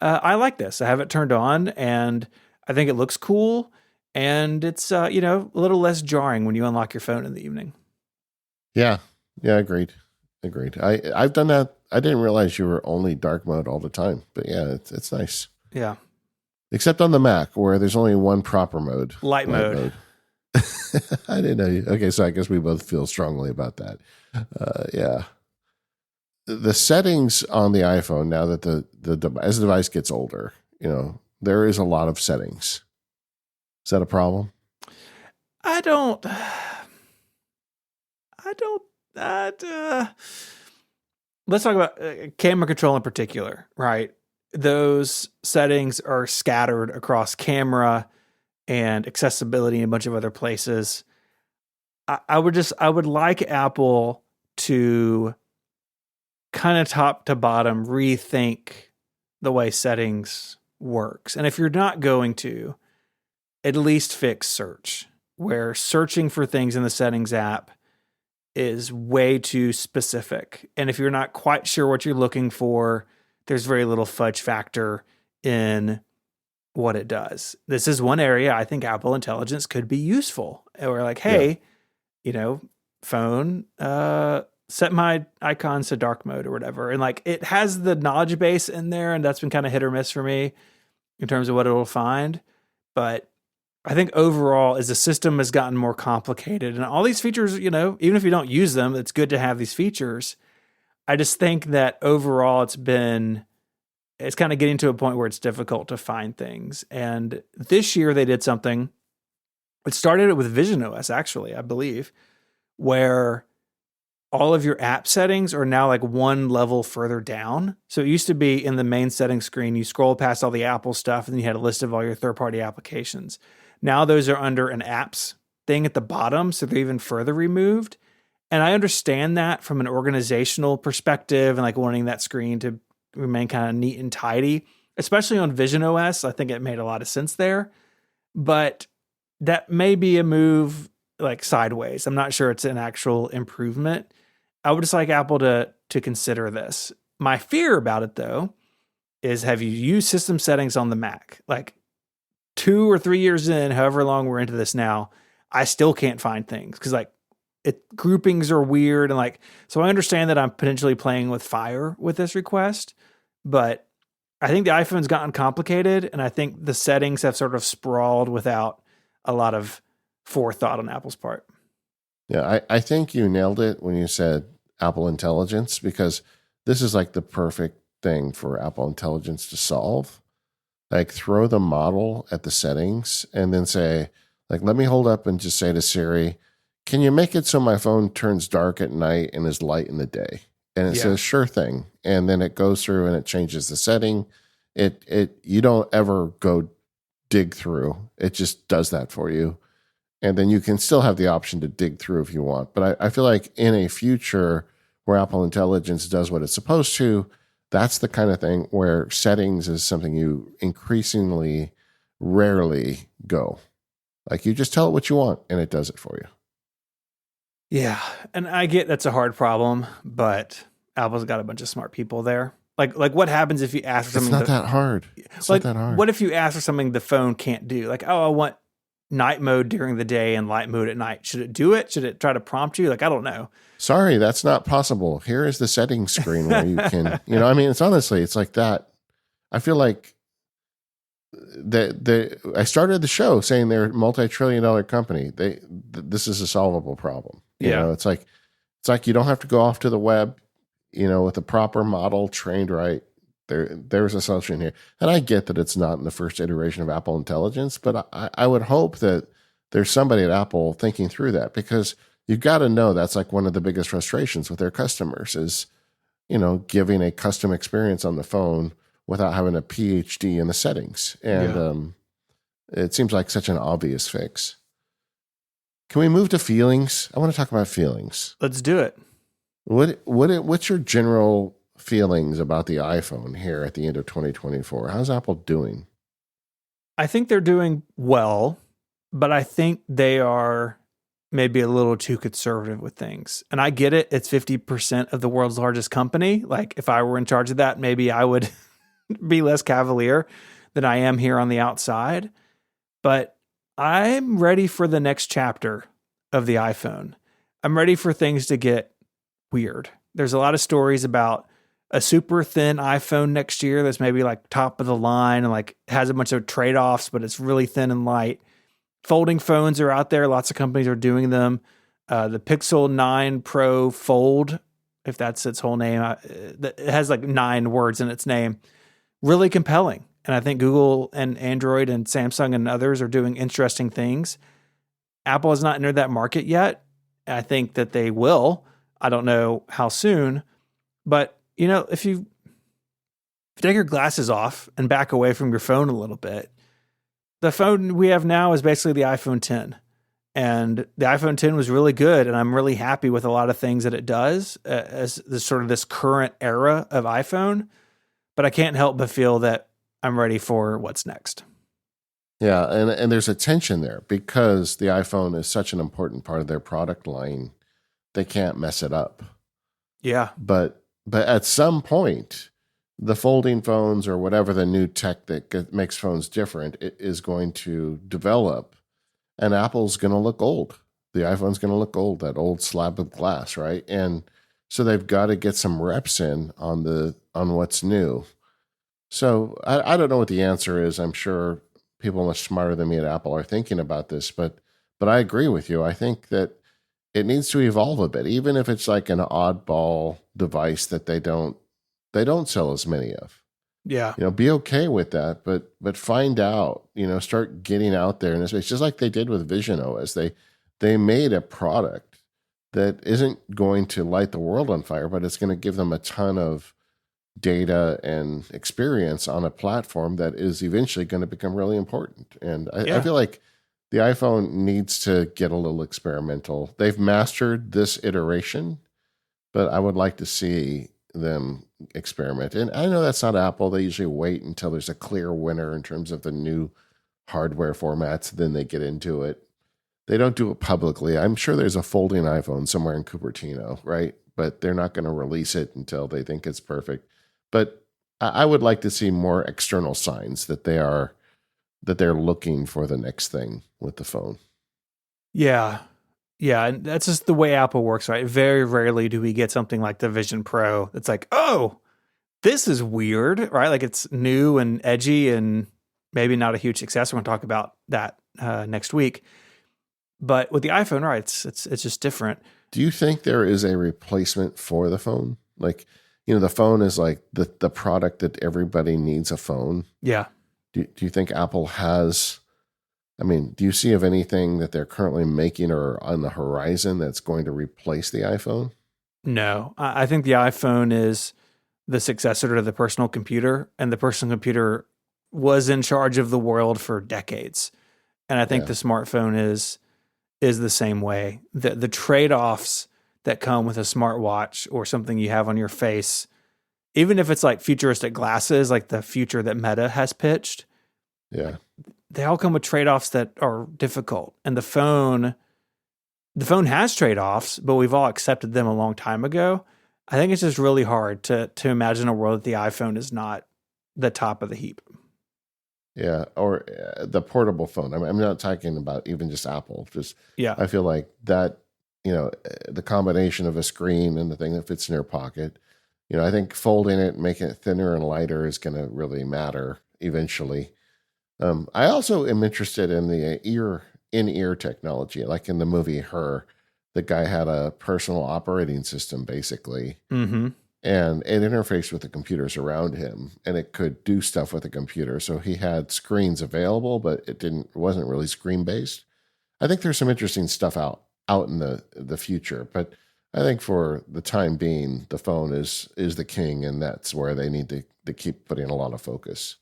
I like this. I have it turned on, and I think it looks cool. And it's, a little less jarring when you unlock your phone in the evening. Yeah. Yeah. Agreed. I've done that. I didn't realize you were only dark mode all the time, but yeah, it's nice. Yeah. Except on the Mac where there's only one proper mode. Light mode. I didn't know you. Okay. So I guess we both feel strongly about that. Yeah. The settings on the iPhone, now that as the device gets older, there is a lot of settings. Is that a problem? I don't. Let's talk about camera control in particular, right? Those settings are scattered across camera and accessibility and a bunch of other places. I would like Apple to kind of top to bottom rethink the way settings works. And if you're not going to, at least fix search, where searching for things in the settings app is way too specific. And if you're not quite sure what you're looking for, there's very little fudge factor in what it does. This is one area I think Apple Intelligence could be useful. Or like, Yeah. hey, phone, set my icons to dark mode or whatever. And like it has the knowledge base in there, and that's been kind of hit or miss for me in terms of what it'll find. But I think overall, as the system has gotten more complicated and all these features, even if you don't use them, it's good to have these features. I just think that overall it's kind of getting to a point where it's difficult to find things. And this year they did something. It started with Vision OS, actually, I believe, where all of your app settings are now like one level further down. So it used to be in the main settings screen, you scroll past all the Apple stuff and then you had a list of all your third-party applications. Now those are under an apps thing at the bottom, so they're even further removed. And I understand that from an organizational perspective and like wanting that screen to remain kind of neat and tidy, especially on Vision OS. I think it made a lot of sense there, but that may be a move like sideways. I'm not sure it's an actual improvement. I would just like Apple to consider this. My fear about it though is, have you used system settings on the Mac? Like 2 or 3 years in, however long we're into this now, I still can't find things because like groupings are weird. And like, so I understand that I'm potentially playing with fire with this request, but I think the iPhone's gotten complicated and I think the settings have sort of sprawled without a lot of forethought on Apple's part. Yeah, I think you nailed it when you said Apple Intelligence, because this is like the perfect thing for Apple Intelligence to solve. Like throw the model at the settings and then say, like, let me hold up and just say to Siri, can you make it so my phone turns dark at night and is light in the day? And it says, sure thing. And then it goes through and it changes the setting. You don't ever go dig through. It just does that for you. And then you can still have the option to dig through if you want. But I feel like in a future where Apple Intelligence does what it's supposed to, that's the kind of thing where settings is something you increasingly rarely go. Like you just tell it what you want and it does it for you. Yeah. And I get that's a hard problem, but Apple's got a bunch of smart people there. Like what happens if you ask for something? It's not that hard. It's like, not that hard. What if you ask for something the phone can't do? Like, oh, I want night mode during the day and light mode at night. Should it do it? Should it try to prompt you? Like, I don't know. Sorry, that's not possible. Here is the settings screen where you can, I mean, it's like that. I feel like I started the show saying they're a multi-trillion-dollar company. This is a solvable problem. You know, it's like you don't have to go off to the web, with a proper model trained right. There's a solution here. And I get that it's not in the first iteration of Apple Intelligence, but I would hope that there's somebody at Apple thinking through that, because you've got to know that's like one of the biggest frustrations with their customers is, giving a custom experience on the phone without having a PhD in the settings. And it seems like such an obvious fix. Can we move to feelings? I want to talk about feelings. Let's do it. What's your general feelings about the iPhone here at the end of 2024? How's Apple doing? I think they're doing well, but I think they are maybe a little too conservative with things. And I get it. It's 50% of the world's largest company. Like if I were in charge of that, maybe I would be less cavalier than I am here on the outside. But I'm ready for the next chapter of the iPhone. I'm ready for things to get weird. There's a lot of stories about a super thin iPhone next year that's maybe like top of the line and like has a bunch of trade-offs, but it's really thin and light. Folding phones are out there. Lots of companies are doing them. The Pixel 9 Pro Fold, if that's its whole name, it has like 9 words in its name. Really compelling. And I think Google and Android and Samsung and others are doing interesting things. Apple has not entered that market yet. I think that they will. I don't know how soon, but if you take your glasses off and back away from your phone a little bit, the phone we have now is basically the iPhone 10. And the iPhone 10 was really good, and I'm really happy with a lot of things that it does as this current era of iPhone. But I can't help but feel that I'm ready for what's next. Yeah, and there's a tension there because the iPhone is such an important part of their product line. They can't mess it up. Yeah. But at some point, the folding phones or whatever the new tech that makes phones different is going to develop, and Apple's going to look old. The iPhone's going to look old, that old slab of glass, right? And so they've got to get some reps in on what's new. So I don't know what the answer is. I'm sure people much smarter than me at Apple are thinking about this, but I agree with you. I think that it needs to evolve a bit, even if it's like an oddball device that they don't sell as many of. Yeah. Be okay with that, but find out, start getting out there in this space, just like they did with Vision OS. They made a product that isn't going to light the world on fire, but it's going to give them a ton of data and experience on a platform that is eventually going to become really important. And I feel like the iPhone needs to get a little experimental. They've mastered this iteration, but I would like to see them experiment. And I know that's not Apple. They usually wait until there's a clear winner in terms of the new hardware formats, then they get into it. They don't do it publicly. I'm sure there's a folding iPhone somewhere in Cupertino, right? But they're not going to release it until they think it's perfect. But I would like to see more external signs that they're looking for the next thing with the phone. Yeah. Yeah. And that's just the way Apple works, right? Very rarely do we get something like the Vision Pro that's like, oh, this is weird, right? Like it's new and edgy and maybe not a huge success. We're going to talk about that next week. But with the iPhone, right, it's just different. Do you think there is a replacement for the phone? Like, the phone is like the product that everybody needs a phone. Yeah. Do you think Apple has, do you see of anything that they're currently making or on the horizon that's going to replace the iPhone? No, I think the iPhone is the successor to the personal computer, and the personal computer was in charge of the world for decades. And I think the smartphone is the same way. The trade-offs that come with a smartwatch or something you have on your face, even if it's like futuristic glasses, like the future that Meta has pitched, they all come with trade-offs that are difficult. And the phone has trade-offs, but we've all accepted them a long time ago. I think it's just really hard to imagine a world that the iPhone is not the top of the heap. Yeah, or the portable phone. I'm not talking about even just Apple. I feel like that, the combination of a screen and the thing that fits in your pocket. I think folding it and making it thinner and lighter is going to really matter eventually. I also am interested in the in-ear technology, like in the movie Her. The guy had a personal operating system, basically. Mm-hmm. And it interfaced with the computers around him, and it could do stuff with the computer. So he had screens available, but it wasn't really screen based. I think there's some interesting stuff out in the future, but I think for the time being, the phone is the king, and that's where they need to keep putting a lot of focus.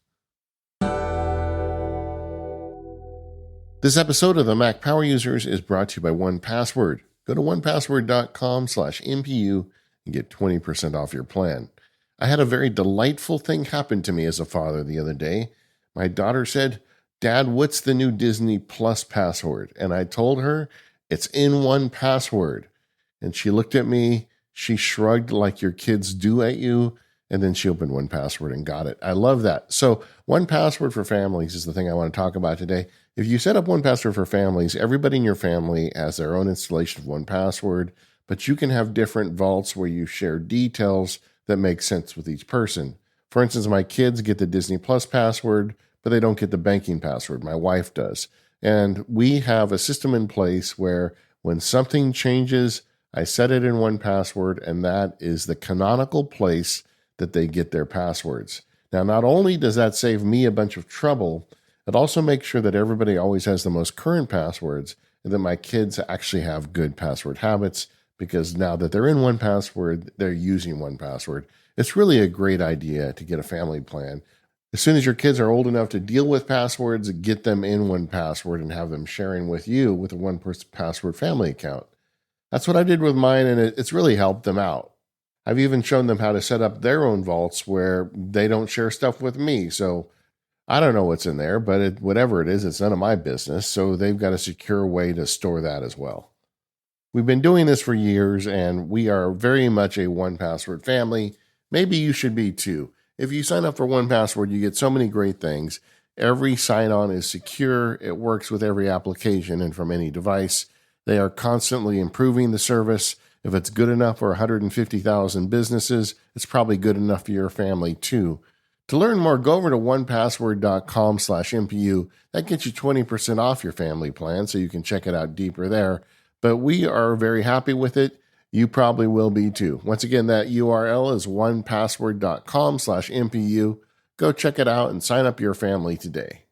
This episode of the Mac Power Users is brought to you by 1Password. Go to onepassword.com/MPU and get 20% off your plan. I had a very delightful thing happen to me as a father the other day. My daughter said, "Dad, what's the new Disney Plus password?" And I told her, "It's in 1Password." And she looked at me, she shrugged like your kids do at you, and then she opened 1Password and got it. I love that. So 1Password for families is the thing I want to talk about today. If you set up 1Password for families, everybody in your family has their own installation of 1Password, but you can have different vaults where you share details that make sense with each person. For instance, my kids get the Disney Plus password, but they don't get the banking password. My wife does. And we have a system in place where when something changes, I set it in 1Password, and that is the canonical place that they get their passwords. Now, not only does that save me a bunch of trouble, it also makes sure that everybody always has the most current passwords and that my kids actually have good password habits, because now that they're in 1Password, they're using 1Password. It's really a great idea to get a family plan. As soon as your kids are old enough to deal with passwords, get them in 1Password and have them sharing with you with a 1Password family account. That's what I did with mine, and it's really helped them out. I've even shown them how to set up their own vaults where they don't share stuff with me. So I don't know what's in there, but whatever it is, it's none of my business. So they've got a secure way to store that as well. We've been doing this for years, and we are very much a 1Password family. Maybe you should be too. if you sign up for 1Password, you get so many great things. Every sign-on is secure. It works with every application and from any device. They are constantly improving the service. If it's good enough for 150,000 businesses, it's probably good enough for your family too. To learn more, go over to onepassword.com/MPU. That gets you 20% off your family plan, so you can check it out deeper there. But we are very happy with it. You probably will be too. Once again, that URL is onepassword.com/MPU. Go check it out and sign up your family today.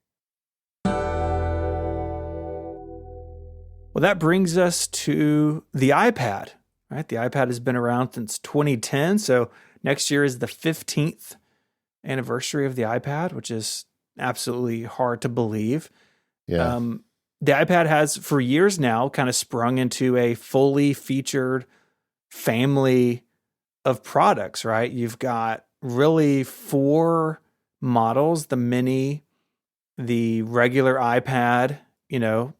Well, that brings us to the iPad, right? The iPad has been around since 2010. So next year is the 15th anniversary of the iPad, which is absolutely hard to believe. Yeah. The iPad has for years now kind of sprung into a fully featured family of products, right? You've got really 4 models: the mini, the regular iPad, no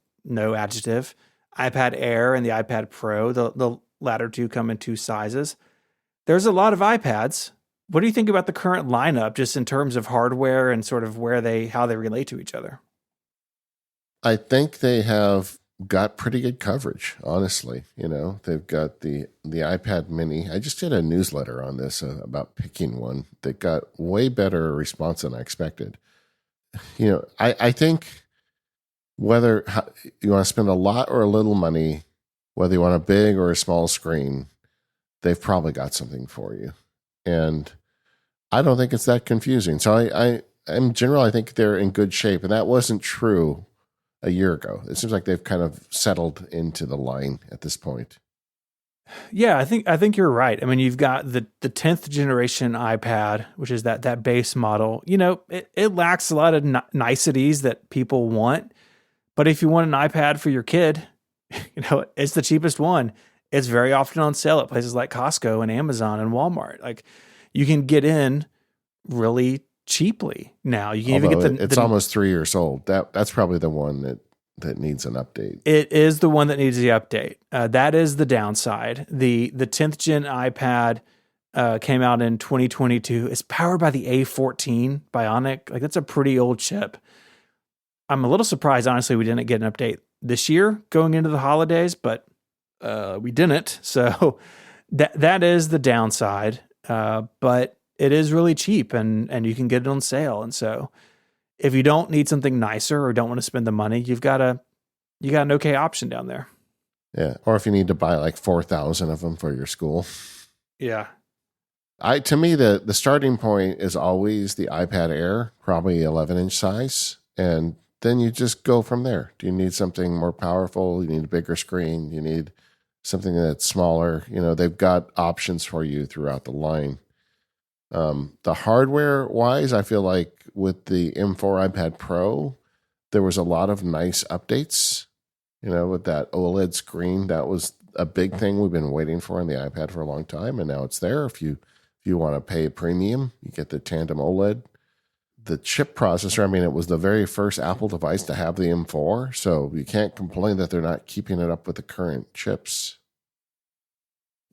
adjective, iPad Air, and the iPad Pro. The latter two come in 2 sizes. There's a lot of iPads. What do you think about the current lineup, just in terms of hardware and sort of how they relate to each other? I think they have got pretty good coverage, honestly. They've got the iPad mini. I just did a newsletter on this about picking one that got way better response than I expected. I think whether you want to spend a lot or a little money, whether you want a big or a small screen, they've probably got something for you. And I don't think it's that confusing. So I in general, I think they're in good shape. And that wasn't true a year ago. It seems like they've kind of settled into the line at this point. Yeah, I think you're right. I mean, you've got the 10th generation iPad, which is that base model. It lacks a lot of niceties that people want. But if you want an iPad for your kid, it's the cheapest one. It's very often on sale at places like Costco and Amazon and Walmart. Like, you can get in really cheaply now. You can Although even get it's almost 3 years old. That's probably the one that needs an update. It is the one that needs the update. That is the downside. The 10th gen iPad came out in 2022. It's powered by the A14 Bionic. Like, that's a pretty old chip. I'm a little surprised, honestly, we didn't get an update this year going into the holidays, but we didn't. So that is the downside. But it is really cheap, and you can get it on sale. And so if you don't need something nicer or don't want to spend the money, you got an okay option down there. Yeah. Or if you need to buy like 4,000 of them for your school. Yeah. To me, the starting point is always the iPad Air, probably 11-inch size. And then you just go from there. Do you need something more powerful? You need a bigger screen. You need something that's smaller. They've got options for you throughout the line. The hardware wise, I feel like with the M4 iPad Pro, there was a lot of nice updates. With that OLED screen, that was a big thing we've been waiting for on the iPad for a long time, and now it's there. If you want to pay a premium, you get the tandem OLED. The chip processor, it was the very first Apple device to have the M4, so you can't complain that they're not keeping it up with the current chips.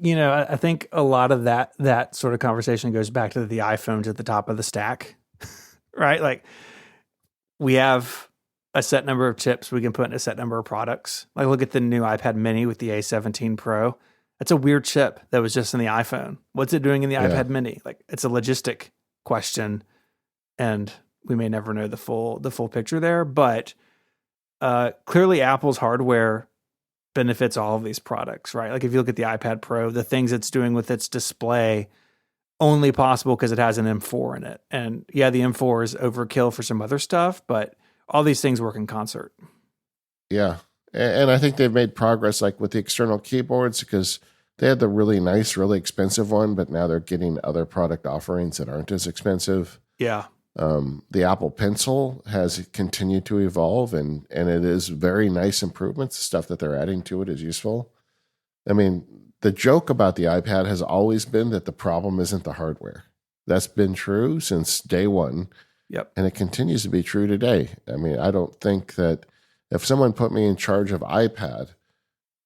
I think a lot of that sort of conversation goes back to the iPhones at the top of the stack, right? Like, we have a set number of chips we can put in a set number of products. Like, look at the new iPad mini with the A17 Pro. That's a weird chip that was just in the iPhone. What's it doing in the iPad mini? Like, it's a logistic question, and we may never know the full picture there. But clearly, Apple's hardware benefits all of these products, right? Like, if you look at the iPad Pro, the things it's doing with its display, only possible because it has an M4 in it. And yeah, the M4 is overkill for some other stuff, but all these things work in concert. Yeah. And I think they've made progress, like with the external keyboards, because they had the really nice, really expensive one, but now they're getting other product offerings that aren't as expensive. Yeah. The Apple Pencil has continued to evolve, and it is very nice improvements. The stuff that they're adding to it is useful. The joke about the iPad has always been that the problem isn't the hardware. That's been true since day one. Yep. And it continues to be true today. I don't think that if someone put me in charge of iPad,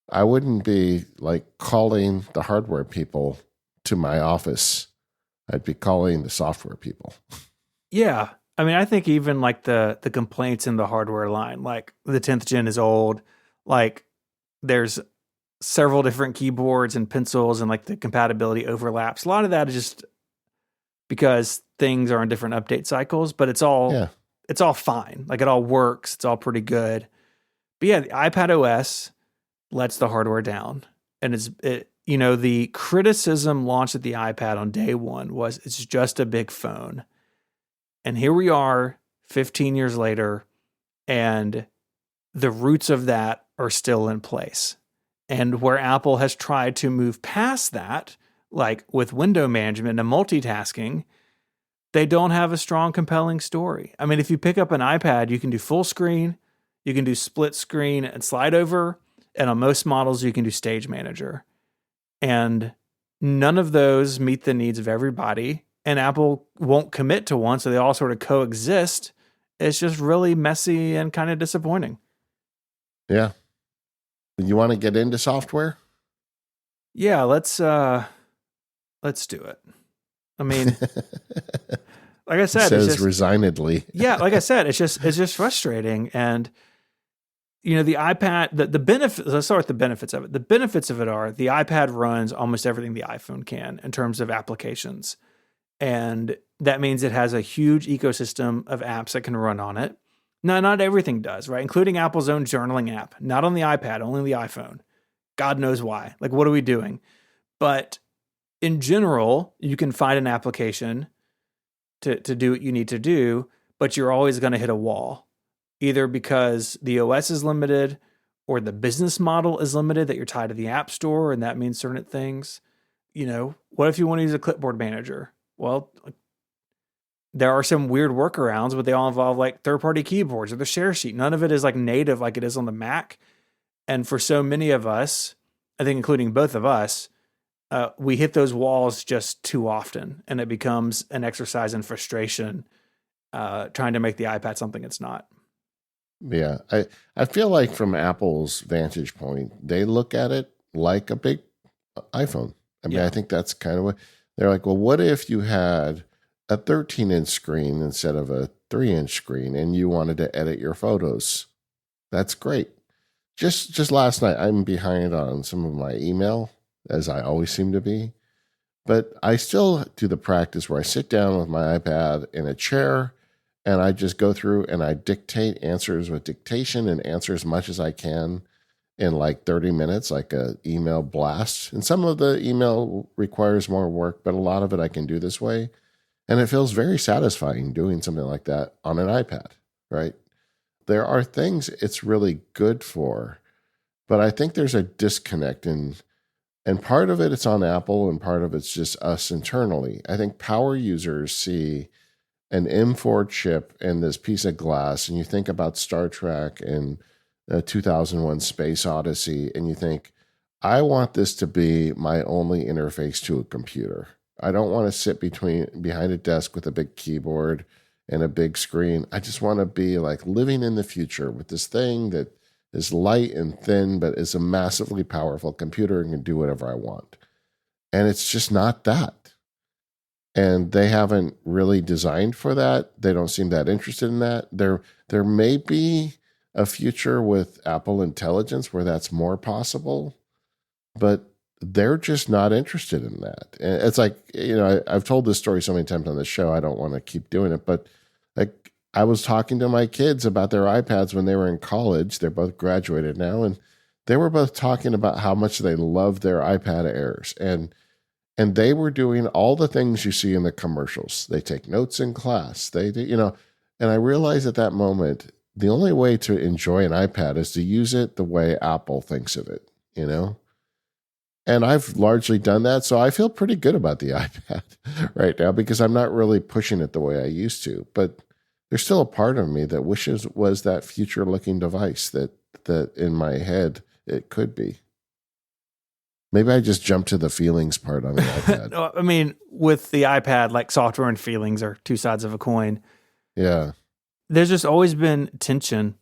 I wouldn't be like calling the hardware people to my office I'd be calling the software people. Yeah. I mean, I think even like the complaints in the hardware line, like the 10th gen is old, like there's several different keyboards and pencils and like the compatibility overlaps. A lot of that is just because things are on different update cycles, but it's all fine. Like it all works. It's all pretty good. But yeah, the iPad OS lets the hardware down. And the criticism launched at the iPad on day one was it's just a big phone. And here we are 15 years later, and the roots of that are still in place. And where Apple has tried to move past that, like with window management and multitasking, they don't have a strong, compelling story. I mean, if you pick up an iPad, you can do full screen, you can do split screen and slide over, and on most models, you can do Stage Manager. And none of those meet the needs of everybody, and Apple won't commit to one, so they all sort of coexist. It's just really messy and kind of disappointing. Yeah. You want to get into software? Yeah, let's do it. I mean, like I said, says it's just, resignedly. Yeah, like I said, it's just frustrating. And the iPad, the benefits. Let's start with the benefits of it. The benefits of it are the iPad runs almost everything the iPhone can in terms of applications, and that means it has a huge ecosystem of apps that can run on it. Now, not everything does, right? Including Apple's own journaling app, not on the iPad, only the iPhone. God knows why. Like, what are we doing? But in general, you can find an application to do what you need to do, but you're always going to hit a wall, either because the OS is limited or the business model is limited, that you're tied to the App Store, and that means certain things. What if you want to use a clipboard manager? Well, there are some weird workarounds, but they all involve like third-party keyboards or the share sheet. None of it is like native like it is on the Mac. And for so many of us, I think including both of us, we hit those walls just too often, and it becomes an exercise in frustration trying to make the iPad something it's not. Yeah. I feel like from Apple's vantage point, they look at it like a big iPhone. I mean, I think that's kind of what they're like, well, what if you had a 13-inch screen instead of a 3-inch screen and you wanted to edit your photos? That's great. Just last night, I'm behind on some of my email, as I always seem to be. But I still do the practice where I sit down with my iPad in a chair and I just go through and I dictate answers with dictation and answer as much as I can in like 30 minutes, like a email blast. And some of the email requires more work, but a lot of it I can do this way. And it feels very satisfying doing something like that on an iPad, right? There are things it's really good for, but I think there's a disconnect and part of it's on Apple and part of it's just us internally. I think power users see an M4 chip and this piece of glass, and you think about Star Trek and 2001 Space Odyssey, and you think, I want this to be my only interface to a computer. I don't want to sit behind a desk with a big keyboard and a big screen. I just want to be like living in the future with this thing that is light and thin, but is a massively powerful computer and can do whatever I want. And it's just not that. And they haven't really designed for that. They don't seem that interested in that. There may be a future with Apple Intelligence where that's more possible, but they're just not interested in that. And it's like, I've told this story so many times on the show, I don't want to keep doing it, but like I was talking to my kids about their iPads when they were in college. They're both graduated now, and they were both talking about how much they love their iPad Airs. And they were doing all the things you see in the commercials. They take notes in class. They do, and I realized at that moment, the only way to enjoy an iPad is to use it the way Apple thinks of it, And I've largely done that. So I feel pretty good about the iPad right now because I'm not really pushing it the way I used to. But there's still a part of me that wishes was that future looking device that in my head it could be. Maybe I just jumped to the feelings part on the iPad. I mean, with the iPad, like software and feelings are two sides of a coin. Yeah. There's just always been tension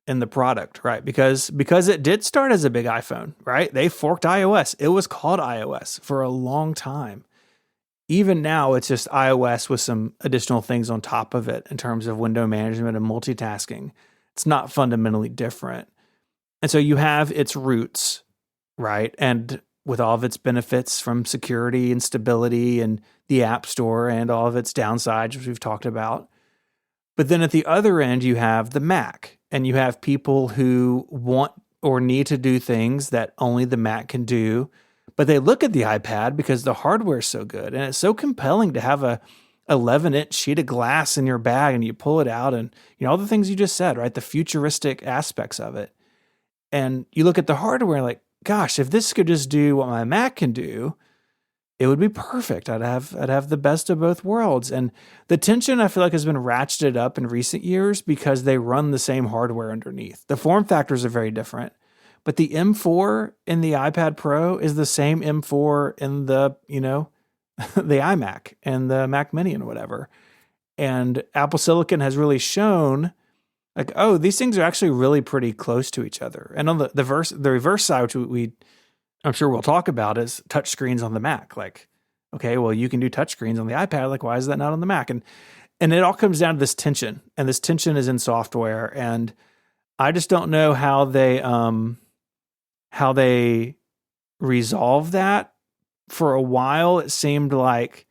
in the product, right? Because it did start as a big iPhone, right? They forked iOS. It was called iOS for a long time. even now, it's just iOS with some additional things on top of it in terms of window management and multitasking. It's not fundamentally different. And so you have its roots, right? And with all of its benefits from security and stability and the App Store and all of its downsides, which we've talked about. But then at the other end, you have the Mac, and you have people who want or need to do things that only the Mac can do. But they look at the iPad because the hardware is so good, and it's so compelling to have a 11-inch sheet of glass in your bag, and you pull it out, and all the things you just said, right? The futuristic aspects of it. And you look at the hardware like, gosh, if this could just do what my Mac can do, it would be perfect. I'd have the best of both worlds. And the tension, I feel like, has been ratcheted up in recent years because they run the same hardware underneath. The form factors are very different, but the M4 in the iPad Pro is the same M4 in the, the iMac and the Mac Mini and whatever. And Apple Silicon has really shown like, oh, these things are actually really pretty close to each other. And on the reverse side, which I'm sure we'll talk about, is touchscreens on the Mac. Like, okay, well, you can do touchscreens on the iPad. Like, why is that not on the Mac? And it all comes down to this tension, and this tension is in software. And I just don't know how they resolve that. For a while, it seemed like,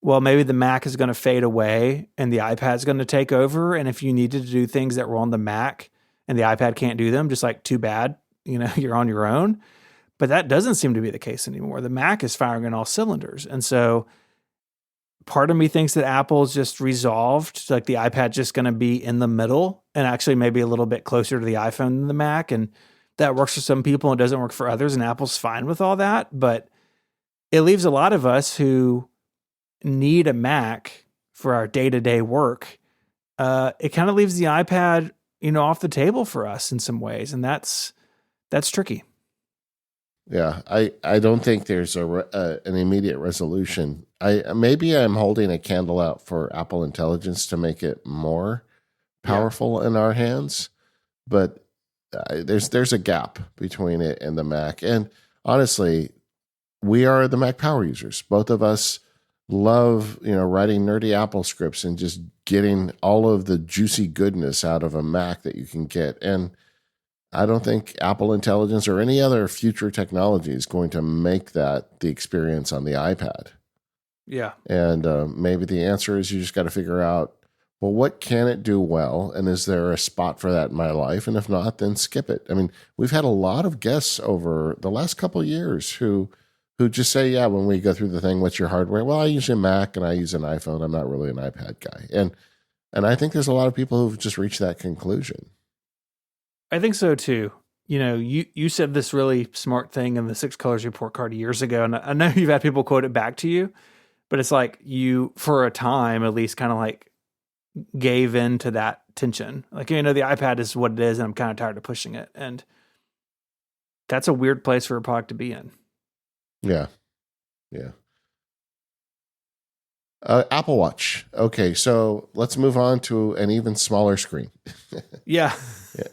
well, maybe the Mac is going to fade away and the iPad is going to take over. And if you needed to do things that were on the Mac and the iPad can't do them, just like, too bad, you're on your own. But that doesn't seem to be the case anymore. The Mac is firing on all cylinders. And so part of me thinks that Apple's just resolved, like the iPad's just going to be in the middle and actually maybe a little bit closer to the iPhone than the Mac. And that works for some people and doesn't work for others. And Apple's fine with all that. But it leaves a lot of us who need a Mac for our day-to-day work. It kind of leaves the iPad, off the table for us in some ways. And that's tricky. Yeah, I don't think there's an immediate resolution. Maybe I'm holding a candle out for Apple Intelligence to make it more powerful in our hands, but there's a gap between it and the Mac. And honestly, we are the Mac power users. Both of us love, writing nerdy Apple scripts and just getting all of the juicy goodness out of a Mac that you can get. And I don't think Apple Intelligence or any other future technology is going to make that the experience on the iPad. Yeah. And maybe the answer is you just got to figure out, well, what can it do well? And is there a spot for that in my life? And if not, then skip it. I mean, we've had a lot of guests over the last couple of years who just say, yeah, when we go through the thing, what's your hardware? Well, I use a Mac and I use an iPhone. I'm not really an iPad guy. And I think there's a lot of people who've just reached that conclusion. I think so too. You said this really smart thing in the 6 Colors report card years ago, and I know you've had people quote it back to you, but it's like you, for a time at least, kind of like gave in to that tension. Like, the iPad is what it is, and I'm kind of tired of pushing it. And that's a weird place for a product to be in. Yeah. Yeah. Apple Watch. Okay, so let's move on to an even smaller screen. Yeah.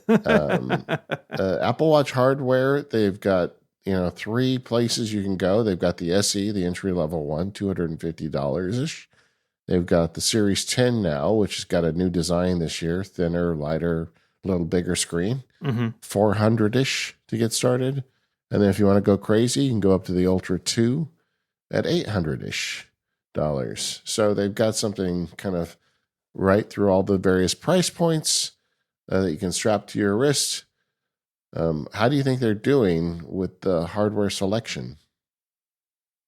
Apple Watch hardware, they've got, 3 places you can go. They've got the SE, the entry-level one, $250-ish. They've got the Series 10 now, which has got a new design this year, thinner, lighter, a little bigger screen, $400-ish to get started. And then if you want to go crazy, you can go up to the Ultra 2 at $800-ish. So they've got something kind of right through all the various price points that you can strap to your wrist. How do you think they're doing with the hardware selection?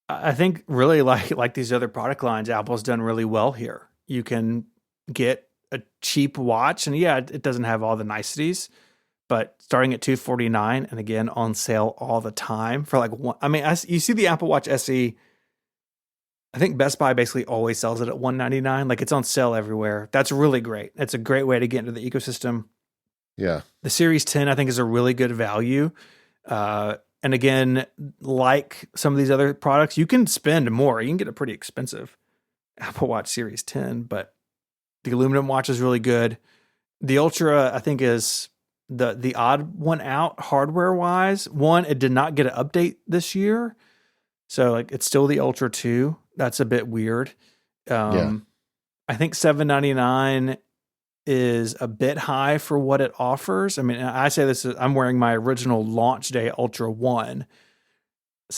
I think really like these other product lines, Apple's done really well here. You can get a cheap watch, and it doesn't have all the niceties, but starting at $249, and again on sale all the time for like one. I mean, you see the Apple Watch SE. I think Best Buy basically always sells it at $199. Like, it's on sale everywhere. That's really great. It's a great way to get into the ecosystem. Yeah. The Series 10, I think, is a really good value. And again, like some of these other products, you can spend more. You can get a pretty expensive Apple Watch Series 10, but the aluminum watch is really good. The Ultra, I think, is the odd one out hardware-wise. One, it did not get an update this year. So, like, it's still the Ultra 2. That's a bit weird. Yeah. I think $799 is a bit high for what it offers. I mean, I say this, I'm wearing my original launch day Ultra One.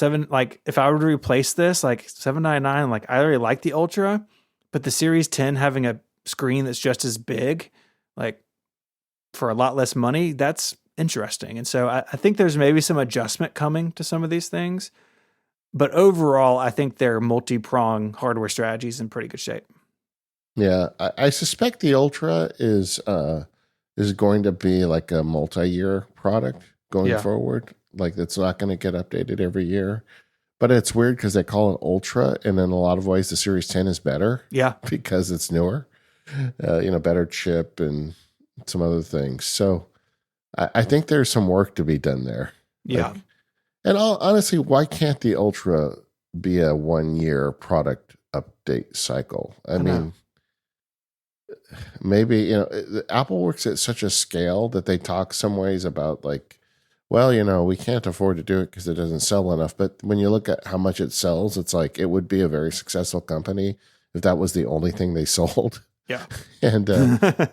Like if I were to replace this, like $799, like I already like the Ultra, but the Series 10 having a screen that's just as big, like for a lot less money, that's interesting. And so I think there's maybe some adjustment coming to some of these things. But overall, I think their multi-prong hardware strategy is in pretty good shape. Yeah, I suspect the Ultra is going to be like a multi-year product going Yeah. forward. Like it's not going to get updated every year. But it's weird because they call it Ultra, and in a lot of ways, the Series 10 is better. Yeah. Because it's newer, better chip and some other things. So I think there's some work to be done there. Yeah. And honestly, why can't the Ultra be a 1-year product update cycle? I mean, maybe, Apple works at such a scale that they talk some ways about like, well, we can't afford to do it because it doesn't sell enough. But when you look at how much it sells, it's like it would be a very successful company if that was the only thing they sold. Yeah. And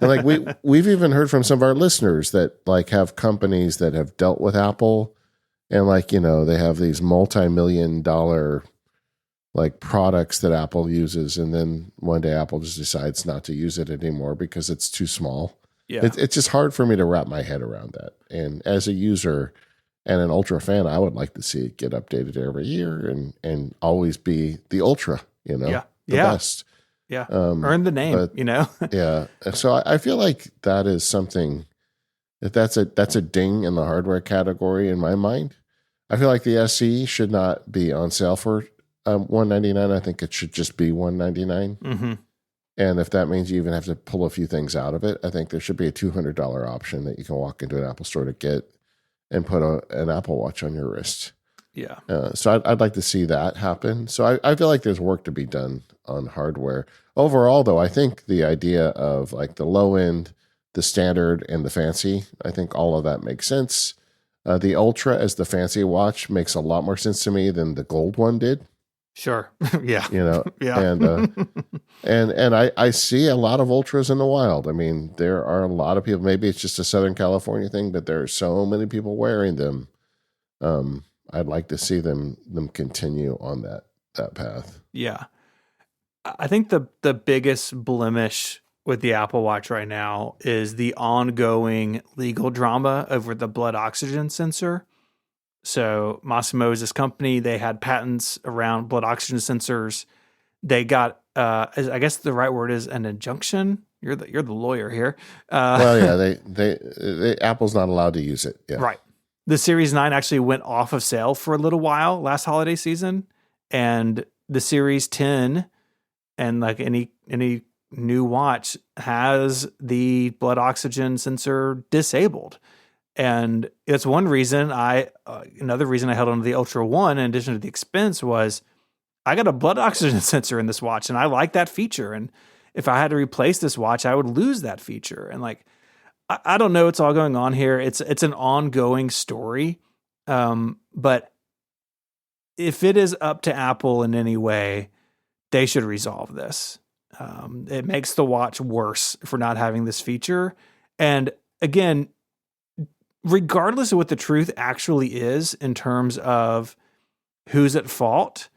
like we've even heard from some of our listeners that like have companies that have dealt with Apple, and like, they have these multi-million-dollar like products that Apple uses, and then one day Apple just decides not to use it anymore because it's too small. Yeah. It's just hard for me to wrap my head around that. And as a user and an Ultra fan, I would like to see it get updated every year and always be the Ultra, the best. Yeah. Earn the name, Yeah. So I feel like that is something that's a ding in the hardware category in my mind. I feel like the SE should not be on sale for $199. I think it should just be $199. Mm-hmm. And if that means you even have to pull a few things out of it, I think there should be a $200 option that you can walk into an Apple store to get and put an Apple Watch on your wrist. Yeah. So I'd like to see that happen. So I feel like there's work to be done on hardware. Overall, though, I think the idea of like the low end, the standard, and the fancy, I think all of that makes sense. The Ultra as the fancy watch makes a lot more sense to me than the gold one did. Sure. Yeah. Yeah. And I see a lot of Ultras in the wild. I mean, there are a lot of people, maybe it's just a Southern California thing, but there are so many people wearing them. I'd like to see them continue on that path. Yeah. I think the biggest blemish with the Apple Watch right now is the ongoing legal drama over the blood oxygen sensor. So Massimo is this company. They had patents around blood oxygen sensors. They got, I guess the right word is an injunction. You're the lawyer here. Well, yeah, they Apple's not allowed to use it. Yeah. Right. The Series 9 actually went off of sale for a little while last holiday season, and the Series 10 and like any new watch has the blood oxygen sensor disabled. And it's one reason another reason I held on to the Ultra One, in addition to the expense, was I got a blood oxygen sensor in this watch and I like that feature. And if I had to replace this watch, I would lose that feature. And like, I don't know what's all going on here. It's an ongoing story. But if it is up to Apple in any way, they should resolve this. It makes the watch worse for not having this feature. And again, regardless of what the truth actually is in terms of who's at fault,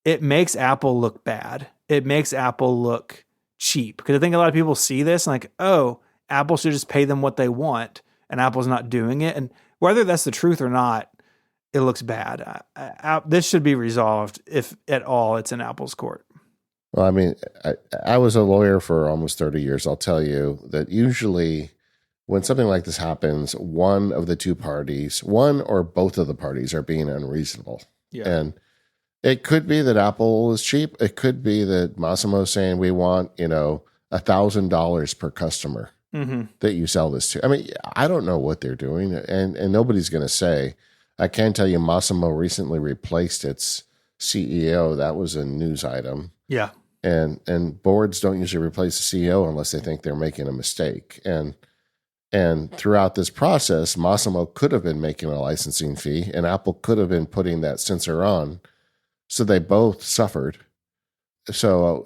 it makes Apple look bad. It makes Apple look cheap. Because I think a lot of people see this and like, oh, Apple should just pay them what they want, and Apple's not doing it. And whether that's the truth or not, it looks bad. This should be resolved, if at all it's in Apple's court. Well, I mean, I was a lawyer for almost 30 years. I'll tell you that usually when something like this happens, one of the two parties, one or both of the parties, are being unreasonable. Yeah. And it could be that Apple is cheap. It could be that Massimo's saying we want, $1,000 per customer that you sell this to. I mean, I don't know what they're doing, and nobody's going to say. I can tell you Massimo recently replaced its CEO. That was a news item. Yeah. And boards don't usually replace the CEO unless they think they're making a mistake. And throughout this process, Massimo could have been making a licensing fee, and Apple could have been putting that sensor on. So they both suffered. So,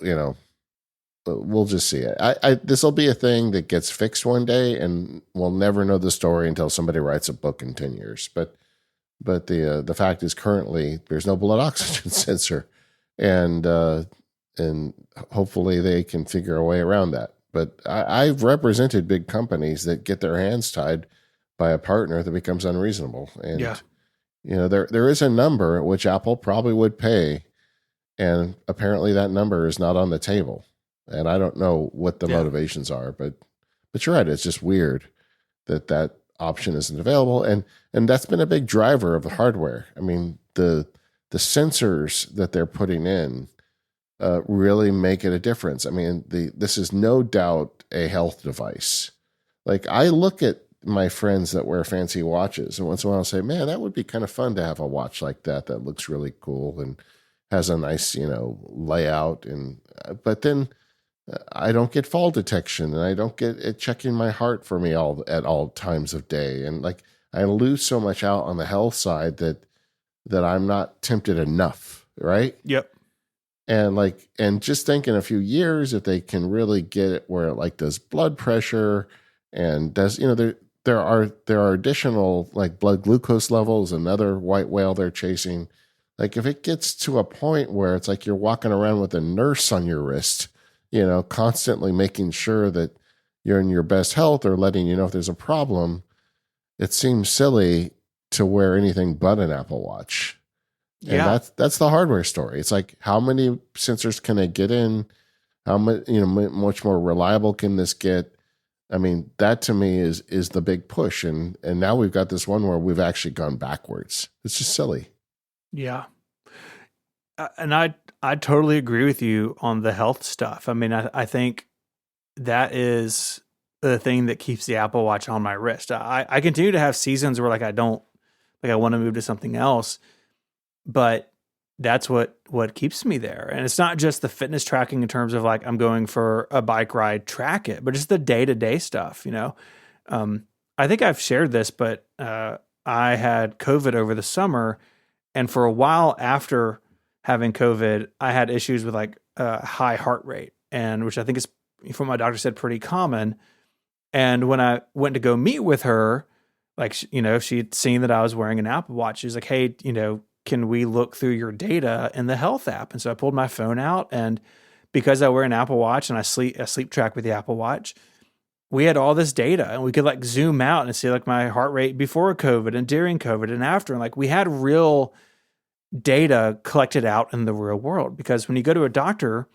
we'll just see it. I this will be a thing that gets fixed one day, and we'll never know the story until somebody writes a book in 10 years. But the fact is, currently there's no blood oxygen sensor, and and hopefully they can figure a way around that. But I've represented big companies that get their hands tied by a partner that becomes unreasonable, Yeah. and there is a number at which Apple probably would pay, and apparently that number is not on the table. And I don't know what the Yeah. motivations are, but you're right. It's just weird that option isn't available, and that's been a big driver of the hardware. I mean, the sensors that they're putting in really make it a difference. I mean, this is no doubt a health device. Like, I look at my friends that wear fancy watches, and once in a while I'll say, man, that would be kind of fun to have a watch like that looks really cool and has a nice, layout. And but then I don't get fall detection, and I don't get it checking my heart for me at all times of day. And like, I lose so much out on the health side that I'm not tempted enough, right? Yep. And just think in a few years, if they can really get it where it like does blood pressure and does, there are additional like blood glucose levels, another white whale they're chasing. Like, if it gets to a point where it's like you're walking around with a nurse on your wrist, constantly making sure that you're in your best health or letting you know if there's a problem, it seems silly to wear anything but an Apple Watch. Yeah. And that's the hardware story. It's like, how many sensors can I get in? How much, much more reliable can this get? I mean, that to me is the big push. And now we've got this one where we've actually gone backwards. It's just silly. Yeah. And I totally agree with you on the health stuff. I mean, I think that is the thing that keeps the Apple Watch on my wrist. I continue to have seasons where I want to move to something else, but that's what keeps me there. And it's not just the fitness tracking in terms of like, I'm going for a bike ride, track it, but just the day-to-day stuff, I think I've shared this, but I had COVID over the summer, and for a while after having COVID, I had issues with like high heart rate, and which I think is, from my doctor said, pretty common. And when I went to go meet with her, like, she'd seen that I was wearing an Apple Watch. She was like, hey, can we look through your data in the health app? And so I pulled my phone out, and because I wear an Apple Watch and I sleep track with the Apple Watch, we had all this data, and we could like zoom out and see like my heart rate before COVID and during COVID and after. And like, we had real data collected out in the real world, because when you go to a doctor,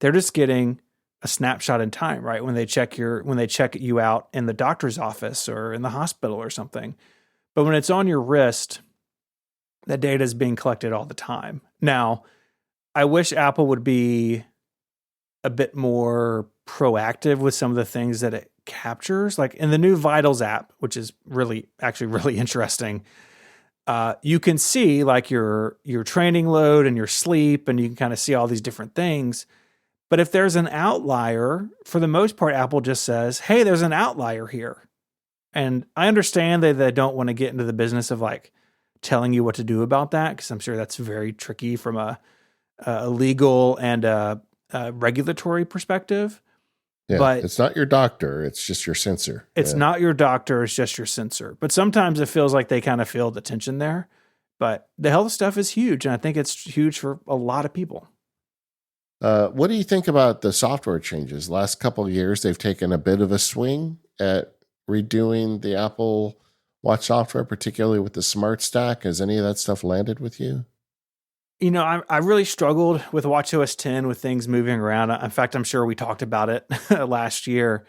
they're just getting a snapshot in time, right? When they check you out in the doctor's office or in the hospital or something. But when it's on your wrist, that data is being collected all the time. Now, I wish Apple would be a bit more proactive with some of the things that it captures. Like in the new Vitals app, which is really interesting, you can see like your training load and your sleep, and you can kind of see all these different things. But if there's an outlier, for the most part, Apple just says, hey, there's an outlier here. And I understand that they don't want to get into the business of like telling you what to do about that, because I'm sure that's very tricky from a legal and a regulatory perspective. Yeah, but it's not your doctor. It's just your sensor. It's not your doctor. It's just your sensor. But sometimes it feels like they kind of feel the tension there. But the health stuff is huge, and I think it's huge for a lot of people. What do you think about the software changes? Last couple of years, they've taken a bit of a swing at redoing the Apple Watch software, particularly with the Smart Stack. Has any of that stuff landed with you? I really struggled with watchOS 10 with things moving around. In fact, I'm sure we talked about it last year.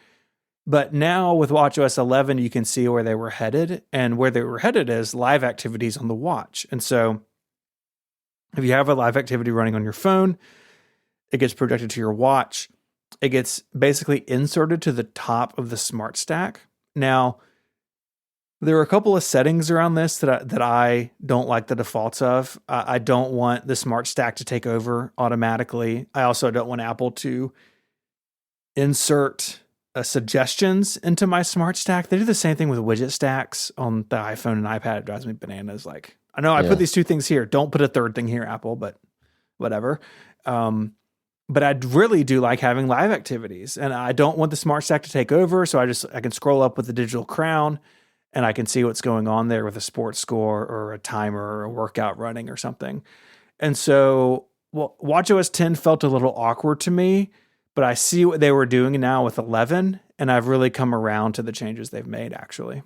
But now with watchOS 11, you can see where they were headed. And where they were headed is live activities on the watch. And so if you have a live activity running on your phone, it gets projected to your watch. It gets basically inserted to the top of the Smart Stack. Now, there are a couple of settings around this that I don't like the defaults of. I don't want the Smart Stack to take over automatically. I also don't want Apple to insert suggestions into my Smart Stack. They do the same thing with widget stacks on the iPhone and iPad. It drives me bananas. Like, I know I put these two things here. Don't put a third thing here, Apple, but whatever. but I really do like having live activities, and I don't want the smart stack to take over. So I can scroll up with the digital crown, and I can see what's going on there with a sports score or a timer or a workout running or something. And so, well, WatchOS 10 felt a little awkward to me, but I see what they were doing now with 11, and I've really come around to the changes they've made, actually.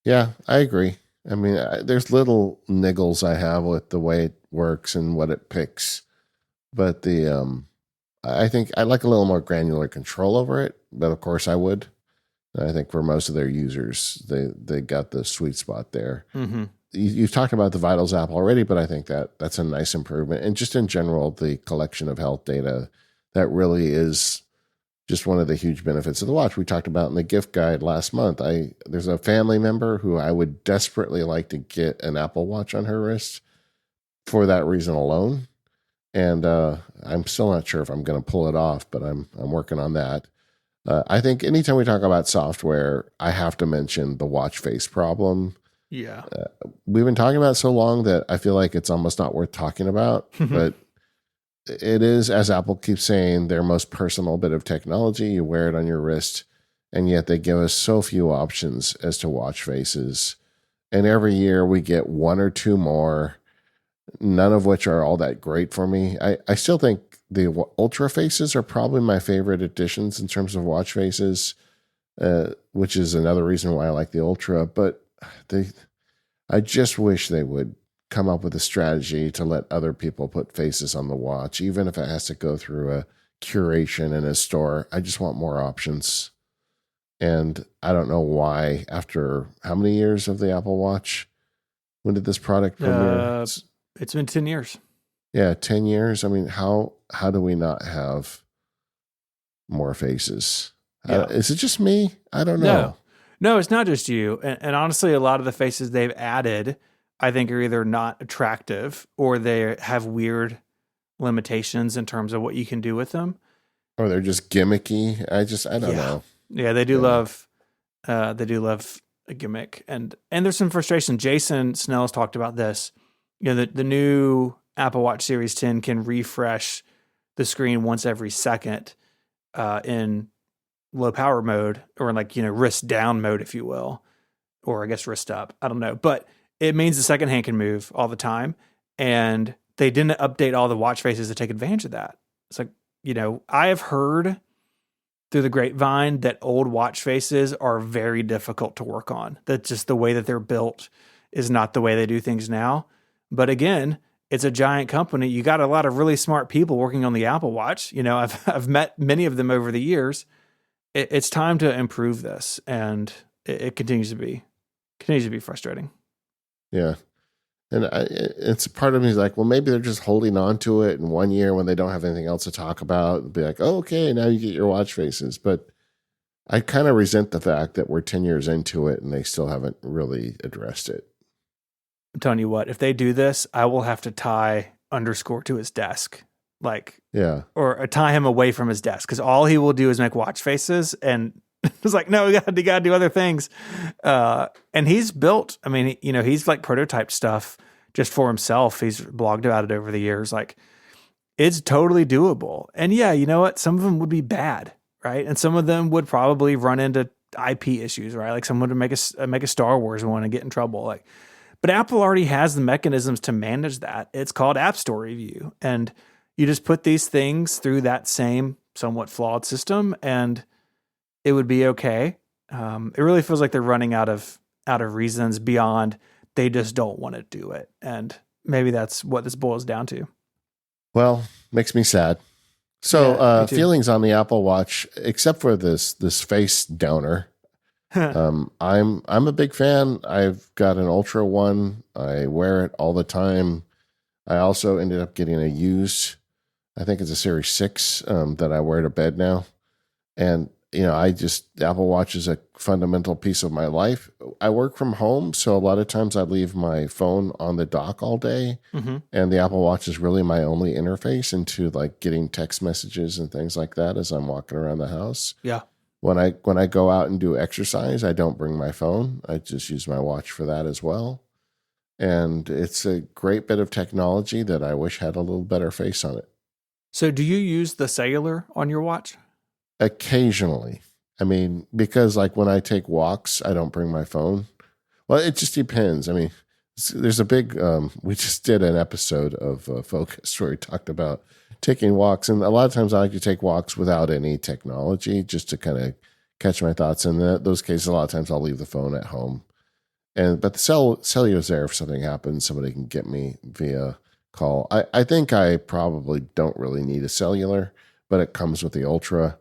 Yeah, I agree. I mean, there's little niggles I have with the way it works and what it picks, but I think I like a little more granular control over it. But of course, I would. I think for most of their users, they got the sweet spot there. Mm-hmm. You've talked about the Vitals app already, but I think that's a nice improvement. And just in general, the collection of health data, that really is just one of the huge benefits of the watch. We talked about in the gift guide last month. There's a family member who I would desperately like to get an Apple Watch on her wrist for that reason alone. And I'm still not sure if I'm going to pull it off, but I'm working on that. I think anytime we talk about software, I have to mention the watch face problem. Yeah. We've been talking about it so long that I feel like it's almost not worth talking about, but it is, as Apple keeps saying, their most personal bit of technology. You wear it on your wrist, and yet they give us so few options as to watch faces. And every year we get one or two more, none of which are all that great for me. I still think the Ultra faces are probably my favorite additions in terms of watch faces, which is another reason why I like the Ultra. But I just wish they would come up with a strategy to let other people put faces on the watch, even if it has to go through a curation in a store. I just want more options. And I don't know why, after how many years of the Apple Watch? When did this product premiere? It's been 10 years. Yeah, 10 years. I mean, how do we not have more faces? Yeah. Is it just me? I don't know. No, it's not just you. And honestly, a lot of the faces they've added, I think, are either not attractive or they have weird limitations in terms of what you can do with them. Or they're just gimmicky. I don't know. Yeah, they do love a gimmick. And there's some frustration. Jason Snell's talked about this. You know, the new Apple Watch Series 10 can refresh the screen once every second in low power mode, or like, wrist down mode, if you will, or I guess wrist up. I don't know, but it means the second hand can move all the time. And they didn't update all the watch faces to take advantage of that. It's like, I have heard through the grapevine that old watch faces are very difficult to work on. That just the way that they're built is not the way they do things now. But again, it's a giant company. You got a lot of really smart people working on the Apple Watch. I've met many of them over the years. It's time to improve this, and it continues to be frustrating. Yeah. And it's part of me is like, well, maybe they're just holding on to it in 1 year when they don't have anything else to talk about and be like, oh, okay, now you get your watch faces. But I kind of resent the fact that we're 10 years into it and they still haven't really addressed it. I'm telling you what, if they do this, I will have to tie underscore to his desk. Or tie him away from his desk, because all he will do is make watch faces. And it's like, no, you got to do other things. And he's built, I mean, he's like prototyped stuff just for himself. He's blogged about it over the years. Like, it's totally doable. And yeah, you know what? Some of them would be bad, right? And some of them would probably run into IP issues, right? Like someone would make a Star Wars and want to get in trouble. But Apple already has the mechanisms to manage that. It's called App Store Review. And you just put these things through that same somewhat flawed system and it would be okay. It really feels like they're running out of reasons beyond they just don't want to do it. And maybe that's what this boils down to. Well, makes me sad. So feelings on the Apple Watch, except for this face downer. I'm a big fan. I've got an Ultra one. I wear it all the time. I also ended up getting a used, I think it's a Series 6 that I wear to bed now. And, the Apple Watch is a fundamental piece of my life. I work from home, so a lot of times I leave my phone on the dock all day. Mm-hmm. And the Apple Watch is really my only interface into like getting text messages and things like that as I'm walking around the house. Yeah. When I go out and do exercise, I don't bring my phone. I just use my watch for that as well. And it's a great bit of technology that I wish had a little better face on it. So do you use the cellular on your watch? Occasionally. I mean, because like when I take walks, I don't bring my phone. Well, it just depends. I mean, there's a big, we just did an episode of Focus where we talked about taking walks. And a lot of times I like to take walks without any technology just to kind of catch my thoughts. And in those cases, a lot of times I'll leave the phone at home. But the cellular's there if something happens, somebody can get me via call. I think I probably don't really need a cellular, but it comes with the Ultra,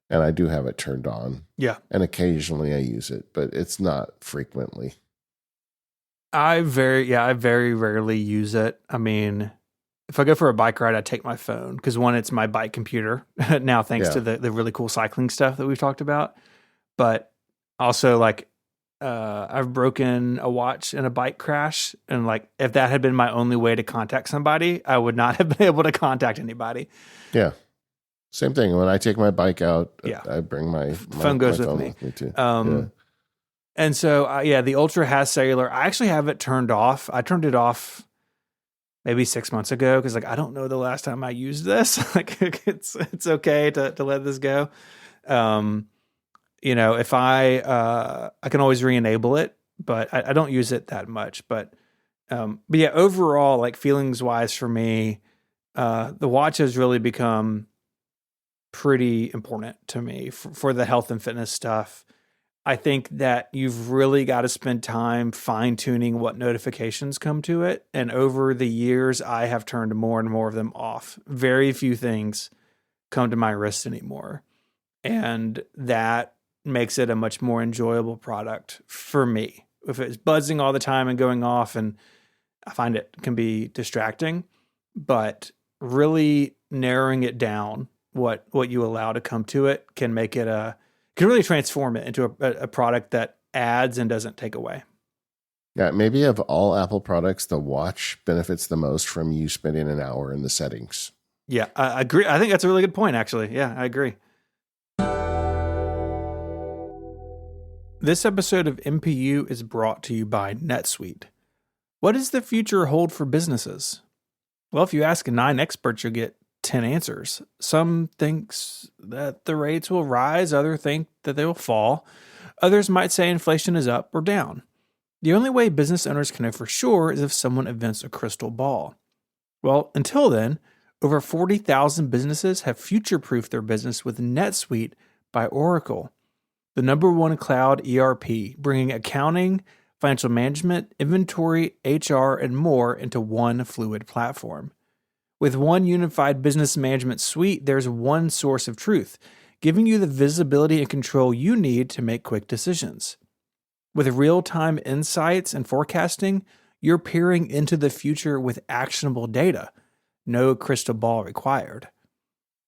and I do have it turned on. Yeah. And occasionally I use it, but it's not frequently. I very rarely use it. I mean, if I go for a bike ride, I take my phone because one, it's my bike computer now, thanks to the really cool cycling stuff that we've talked about. But also, like, I've broken a watch in a bike crash, and like, if that had been my only way to contact somebody, I would not have been able to contact anybody. Yeah, same thing. When I take my bike out, Yeah. I bring my phone goes with me too. And so, the Ultra has cellular. I actually have it turned off. I turned it off maybe 6 months ago because, like, I don't know the last time I used this. Like, it's okay to let this go. If I can always re-enable it, but I don't use it that much. But yeah, overall, like, feelings wise for me, the watch has really become pretty important to me for the health and fitness stuff. I think that you've really got to spend time fine-tuning what notifications come to it. And over the years, I have turned more and more of them off. Very few things come to my wrist anymore. And that makes it a much more enjoyable product for me. If it's buzzing all the time and going off, and I find it can be distracting, but really narrowing it down, what you allow to come to it can make it can really transform it into a product that adds and doesn't take away. Yeah, maybe of all Apple products, the watch benefits the most from you spending an hour in the settings. Yeah, I agree. I think that's a really good point, actually. Yeah, I agree. This episode of MPU is brought to you by NetSuite. What does the future hold for businesses? Well, if you ask 9 experts, you'll get 10 answers. Some thinks that the rates will rise, others think that they will fall. Others might say inflation is up or down. The only way business owners can know for sure is if someone invents a crystal ball. Well, until then, over 40,000 businesses have future-proofed their business with NetSuite by Oracle, the #1 cloud ERP, bringing accounting, financial management, inventory, HR, and more into one fluid platform. With one unified business management suite, there's one source of truth, giving you the visibility and control you need to make quick decisions. With real-time insights and forecasting, you're peering into the future with actionable data. No crystal ball required.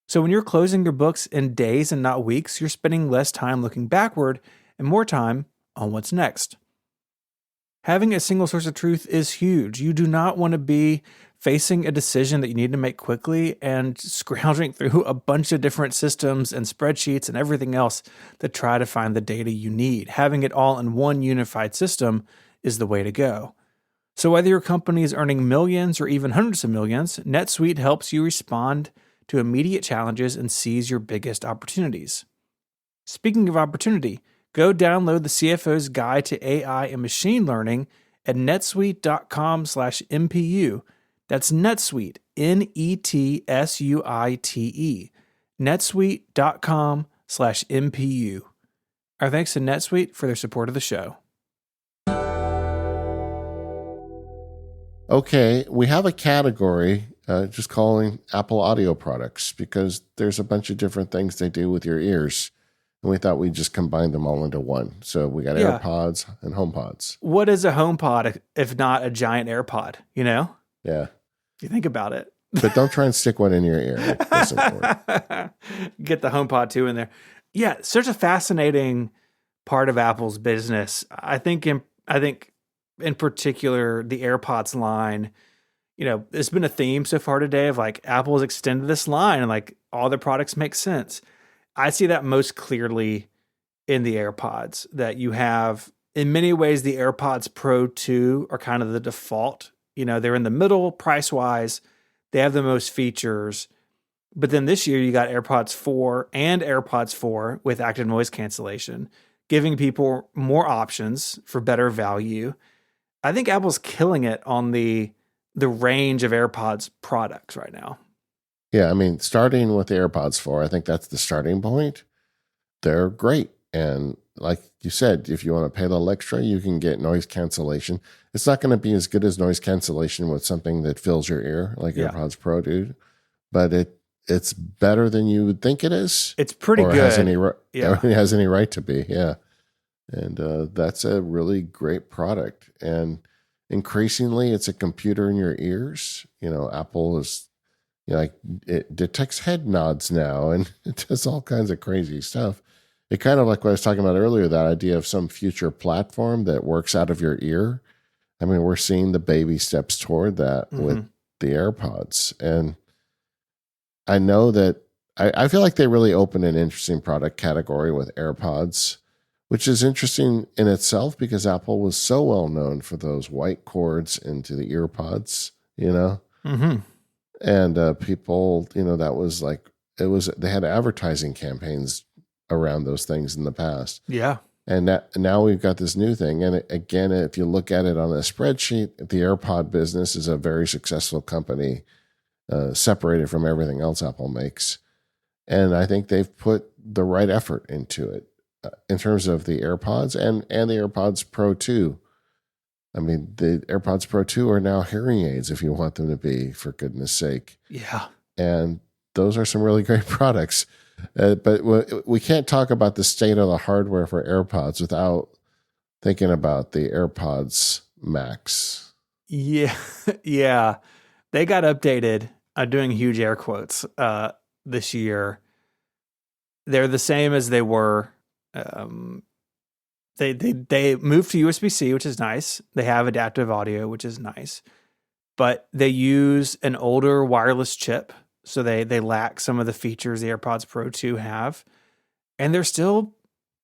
So when you're closing your books in days and not weeks, you're spending less time looking backward and more time on what's next. Having a single source of truth is huge. You do not want to be facing a decision that you need to make quickly and scrounging through a bunch of different systems and spreadsheets and everything else to try to find the data you need. Having it all in one unified system is the way to go. So whether your company is earning millions or even hundreds of millions, NetSuite helps you respond to immediate challenges and seize your biggest opportunities. Speaking of opportunity, go download the CFO's Guide to AI and Machine Learning at netsuite.com/MPU. That's NetSuite, NETSUITE, netsuite.com/MPU. Our thanks to NetSuite for their support of the show. Okay, we have a category just calling Apple audio products because there's a bunch of different things they do with your ears. And we thought we'd just combine them all into one. So we got AirPods and HomePods. What is a HomePod if not a giant AirPod, you know? Yeah. If you think about it. But don't try and stick one in your ear. It doesn't work. Get the HomePod 2 in there. Yeah, such a fascinating part of Apple's business. I think in particular the AirPods line, you know, it's been a theme so far today of like Apple's extended this line and like all the products make sense. I see that most clearly in the AirPods, that you have, in many ways, the AirPods Pro 2 are kind of the default. You know, they're in the middle price-wise. They have the most features. But then this year you got AirPods 4 and AirPods 4 with active noise cancellation, giving people more options for better value. I think Apple's killing it on the range of AirPods products right now. Yeah, I mean, starting with the AirPods 4, I think that's the starting point. They're great. And like you said, if you want to pay a little extra, you can get noise cancellation. It's not going to be as good as noise cancellation with something that fills your ear like AirPods Pro do, but it's better than you would think it is. It's pretty or good. Has any right to be. Yeah. And that's a really great product. And increasingly, it's a computer in your ears. Apple is, like, it detects head nods now, and it does all kinds of crazy stuff. It kind of like what I was talking about earlier, that idea of some future platform that works out of your ear. I mean, we're seeing the baby steps toward that with the AirPods. And I know that I feel like they really opened an interesting product category with AirPods, which is interesting in itself because Apple was so well known for those white cords into the ear pods, and people, that was like, they had advertising campaigns around those things in the past. Yeah. And now we've got this new thing. And again, if you look at it on a spreadsheet, the AirPod business is a very successful company, separated from everything else Apple makes. And I think they've put the right effort into it in terms of the AirPods and the AirPods Pro 2. I mean, the AirPods Pro 2 are now hearing aids if you want them to be, for goodness sake. Yeah. And those are some really great products. But we can't talk about the state of the hardware for AirPods without thinking about the AirPods Max. Yeah. Yeah. They got updated. I'm doing huge air quotes this year. They're the same as they were. They moved to USB-C, which is nice. They have adaptive audio, which is nice. But they use an older wireless chip, so they lack some of the features the AirPods Pro 2 have. And they're still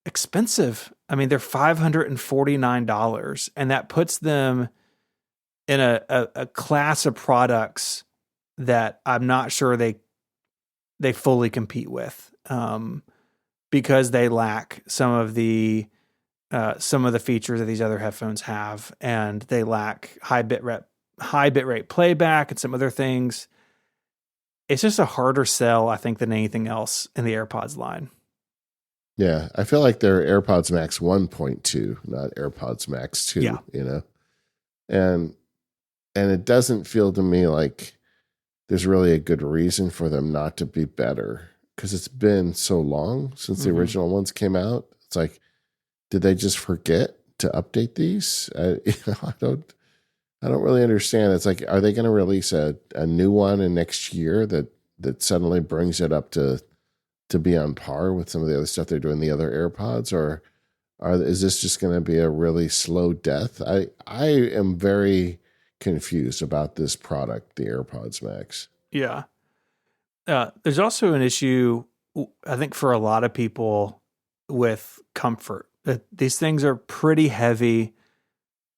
expensive. I mean, they're $549, and that puts them in a class of products that I'm not sure they fully compete with, because they lack some of the features that these other headphones have, and they lack high bitrate playback and some other things. It's just a harder sell, I think, than anything else in the AirPods line. Yeah, I feel like they're AirPods Max 1.2, not AirPods Max 2, And it doesn't feel to me like there's really a good reason for them not to be better, because it's been so long since the original ones came out. It's like, did they just forget to update these? I don't really understand. It's like, are they going to release a new one in next year that suddenly brings it up to be on par with some of the other stuff they're doing, the other AirPods, or is this just going to be a really slow death? I am very confused about this product, the AirPods Max. Yeah. There's also an issue, I think, for a lot of people with comfort. These things are pretty heavy.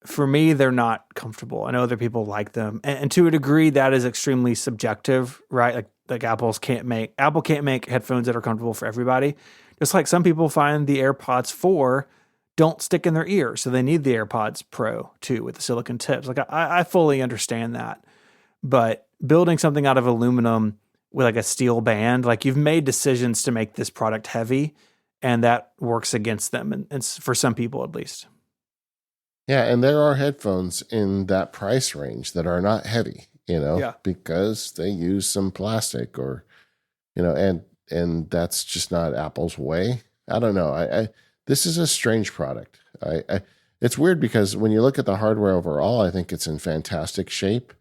For me, they're not comfortable. I know other people like them, and to a degree, that is extremely subjective, right? Like Apple can't make headphones that are comfortable for everybody. Just like some people find the AirPods 4 don't stick in their ear, so they need the AirPods Pro 2 with the silicone tips. Like I fully understand that, but building something out of aluminum with like a steel band, like, you've made decisions to make this product heavy, and that works against them, and for some people at least. Yeah, and there are headphones in that price range that are not heavy, because they use some plastic, or, and that's just not Apple's way. I don't know. This is a strange product. It's weird because when you look at the hardware overall, I think it's in fantastic shape,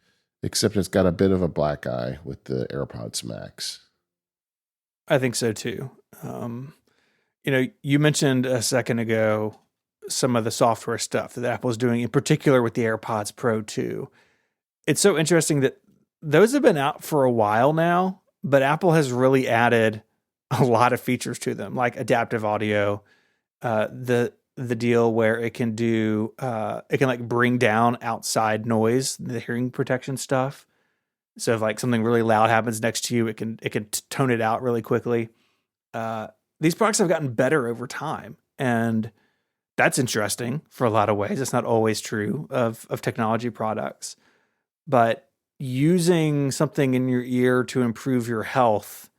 except it's got a bit of a black eye with the AirPods Max. I think so too. You mentioned a second ago some of the software stuff that Apple's doing, in particular with the AirPods Pro 2. It's so interesting that those have been out for a while now, but Apple has really added a lot of features to them, like adaptive audio, the deal where it can like bring down outside noise, the hearing protection stuff. So if like something really loud happens next to you, it can tone it out really quickly. These products have gotten better over time, and that's interesting for a lot of ways. It's not always true of technology products, but using something in your ear to improve your health,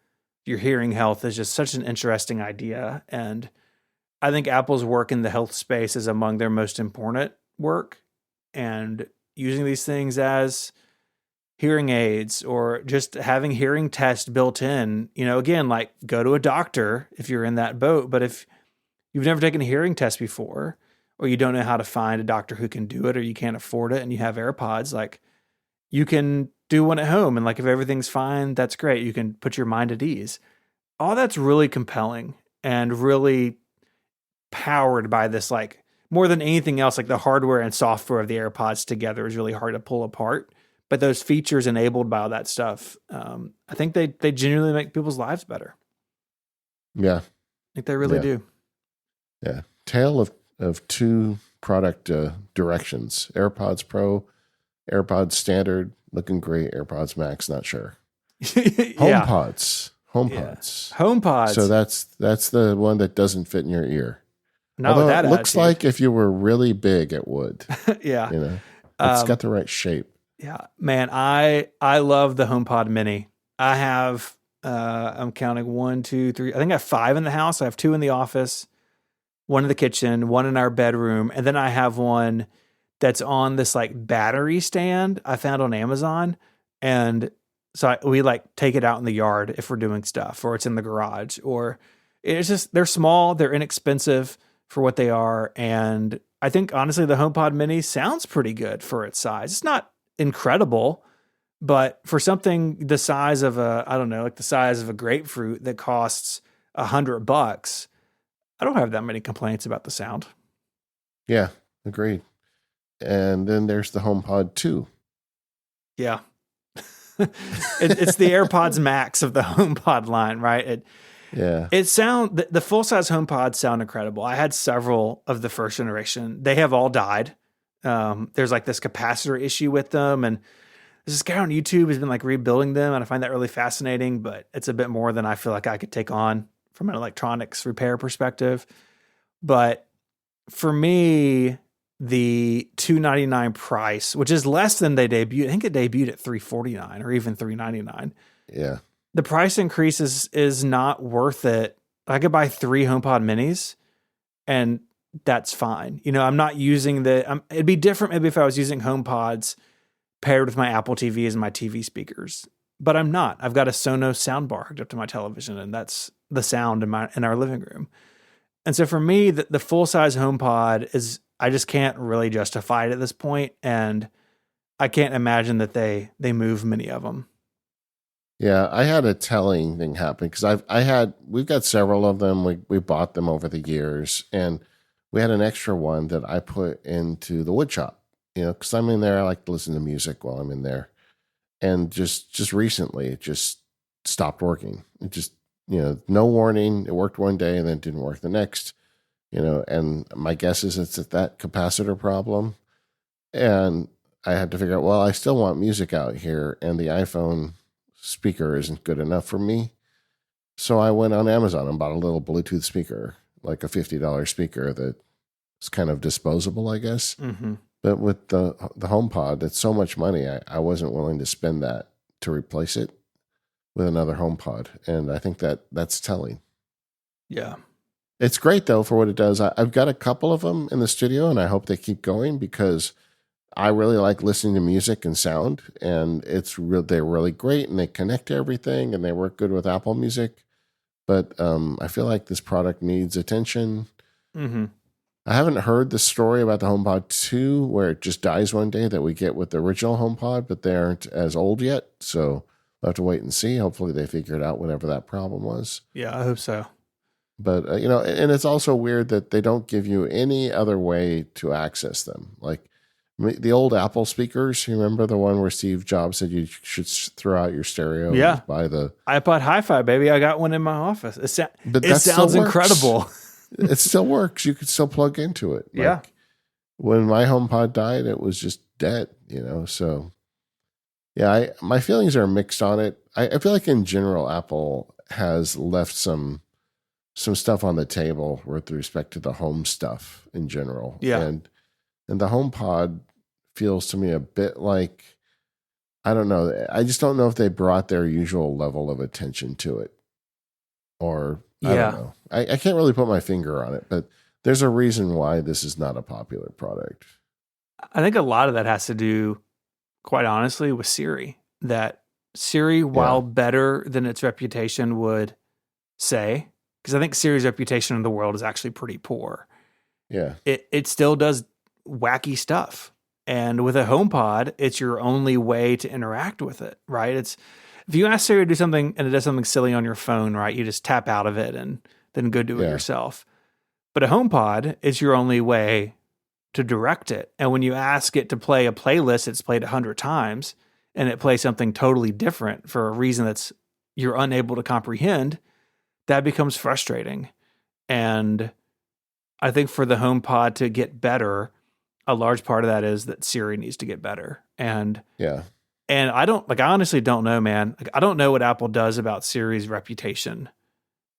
your hearing health, is just such an interesting idea. And I think Apple's work in the health space is among their most important work. And using these things as hearing aids or just having hearing tests built in, again, like go to a doctor if you're in that boat. But if you've never taken a hearing test before, or you don't know how to find a doctor who can do it, or you can't afford it and you have AirPods, like you can do one at home. And like, if everything's fine, that's great. You can put your mind at ease. All that's really compelling and really powered by this, like more than anything else, like the hardware and software of the AirPods together is really hard to pull apart. But those features enabled by all that stuff, I think they genuinely make people's lives better. Yeah. I think they really do. Yeah. Tale of two product directions. AirPods Pro, AirPods Standard, looking great. AirPods Max, not sure. HomePods. HomePods. Yeah. HomePods. So that's the one that doesn't fit in your ear. No, although that it looks like if you were really big, it would. Yeah. It's got the right shape. Yeah, man, I love the HomePod Mini. I have, I'm counting 1, 2, 3. I think I have 5 in the house. I have 2 in the office, 1 in the kitchen, 1 in our bedroom, and then I have one that's on this like battery stand I found on Amazon, and so we like take it out in the yard if we're doing stuff, or it's in the garage, or it's just they're small, they're inexpensive for what they are, and I think honestly the HomePod Mini sounds pretty good for its size. It's not incredible, but for something the size of the size of a grapefruit that costs $100, I don't have that many complaints about the sound. Yeah, agreed. And then there's the HomePod 2. Yeah. It's the AirPods Max of the HomePod line, right? The full size HomePods sound incredible. I had several of the first generation. They have all died. There's like this capacitor issue with them, and there's this guy on YouTube has been like rebuilding them, and I find that really fascinating, but it's a bit more than I feel like I could take on from an electronics repair perspective. But for me, the $299 price, which is less than they debuted, I think it debuted at $349 or even $399. Yeah. The price increase is not worth it. I could buy 3 HomePod minis and that's fine. I'm not using it'd be different maybe if I was using HomePods paired with my Apple TVs and my TV speakers, but I'm not. I've got a Sonos soundbar hooked up to my television, and that's the sound in our living room. And so for me, the full size HomePod I just can't really justify it at this point, and I can't imagine that they move many of them. Yeah, I had a telling thing happen because we've got several of them. We bought them over the years, and we had an extra one that I put into the wood shop, because I'm in there. I like to listen to music while I'm in there. And just recently, it just stopped working. It just, no warning. It worked one day and then it didn't work the next, and my guess is it's at that capacitor problem. And I had to figure out, well, I still want music out here, and the iPhone speaker isn't good enough for me. So I went on Amazon and bought a little Bluetooth speaker, like a $50 speaker that's kind of disposable, I guess. Mm-hmm. But with the HomePod, it's so much money. I wasn't willing to spend that to replace it with another HomePod. And I think that's telling. Yeah. It's great, though, for what it does. I've got a couple of them in the studio, and I hope they keep going because I really like listening to music and sound. And they're really great, and they connect to everything, and they work good with Apple Music. But I feel like this product needs attention. Mm-hmm. I haven't heard the story about the HomePod 2 where it just dies one day that we get with the original HomePod, but they aren't as old yet. So we'll have to wait and see. Hopefully they figure it out whatever that problem was. Yeah, I hope so. But, and it's also weird that they don't give you any other way to access them. Like the old Apple speakers, you remember the one where Steve Jobs said you should throw out your stereo? Yeah. Buy the iPod Hi-Fi, baby. I got one in my office. It sounds incredible. It still works. You could still plug into it. Like, yeah. When my HomePod died, it was just dead, so Yeah, my feelings are mixed on it. I feel like in general, Apple has left some stuff on the table with respect to the home stuff in general, Yeah. and the HomePod feels to me a bit like, I don't know. I just don't know if they brought their usual level of attention to it, or I don't Yeah. know. I can't really put my finger on it, but there's a reason why this is not a popular product. I think a lot of that has to do, quite honestly, with Siri. That Siri, Yeah, while better than its reputation would say, because I think Siri's reputation in the world is actually pretty poor, yeah, it still does wacky stuff. And with a HomePod, it's your only way to interact with it, right? It's if you ask Siri to do something and it does something silly on your phone, right? You just tap out of it and then go do it yeah, yourself. But a HomePod is your only way to direct it. And when you ask it to play a playlist it's played 100 times and it plays something totally different for a reason that's you're unable to comprehend, that becomes frustrating. And I think for the HomePod to get better, a large part of that is that Siri needs to get better. yeah. And I honestly don't know, man. Like I don't know what Apple does about Siri's reputation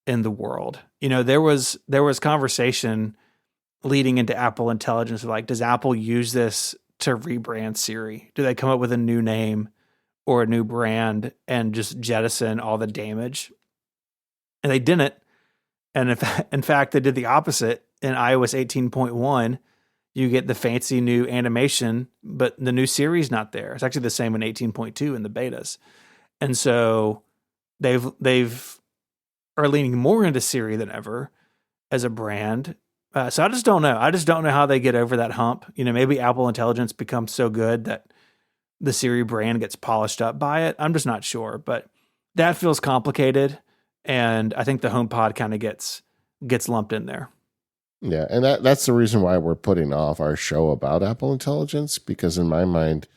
in the world. There was conversation leading into Apple Intelligence, like, does Apple use this to rebrand Siri? Do they come up with a new name or a new brand and just jettison all the damage? And they didn't. And if, in fact, they did the opposite in iOS 18.1. You get the fancy new animation, but the new Siri's not there. It's actually the same in 18.2 in the betas. And so they've are leaning more into Siri than ever as a brand. So I just don't know. I just don't know how they get over that hump. Maybe Apple Intelligence becomes so good that the Siri brand gets polished up by it. I'm just not sure, but that feels complicated, and I think the HomePod kind of gets lumped in there. Yeah, and that's the reason why we're putting off our show about Apple Intelligence, because in my mind,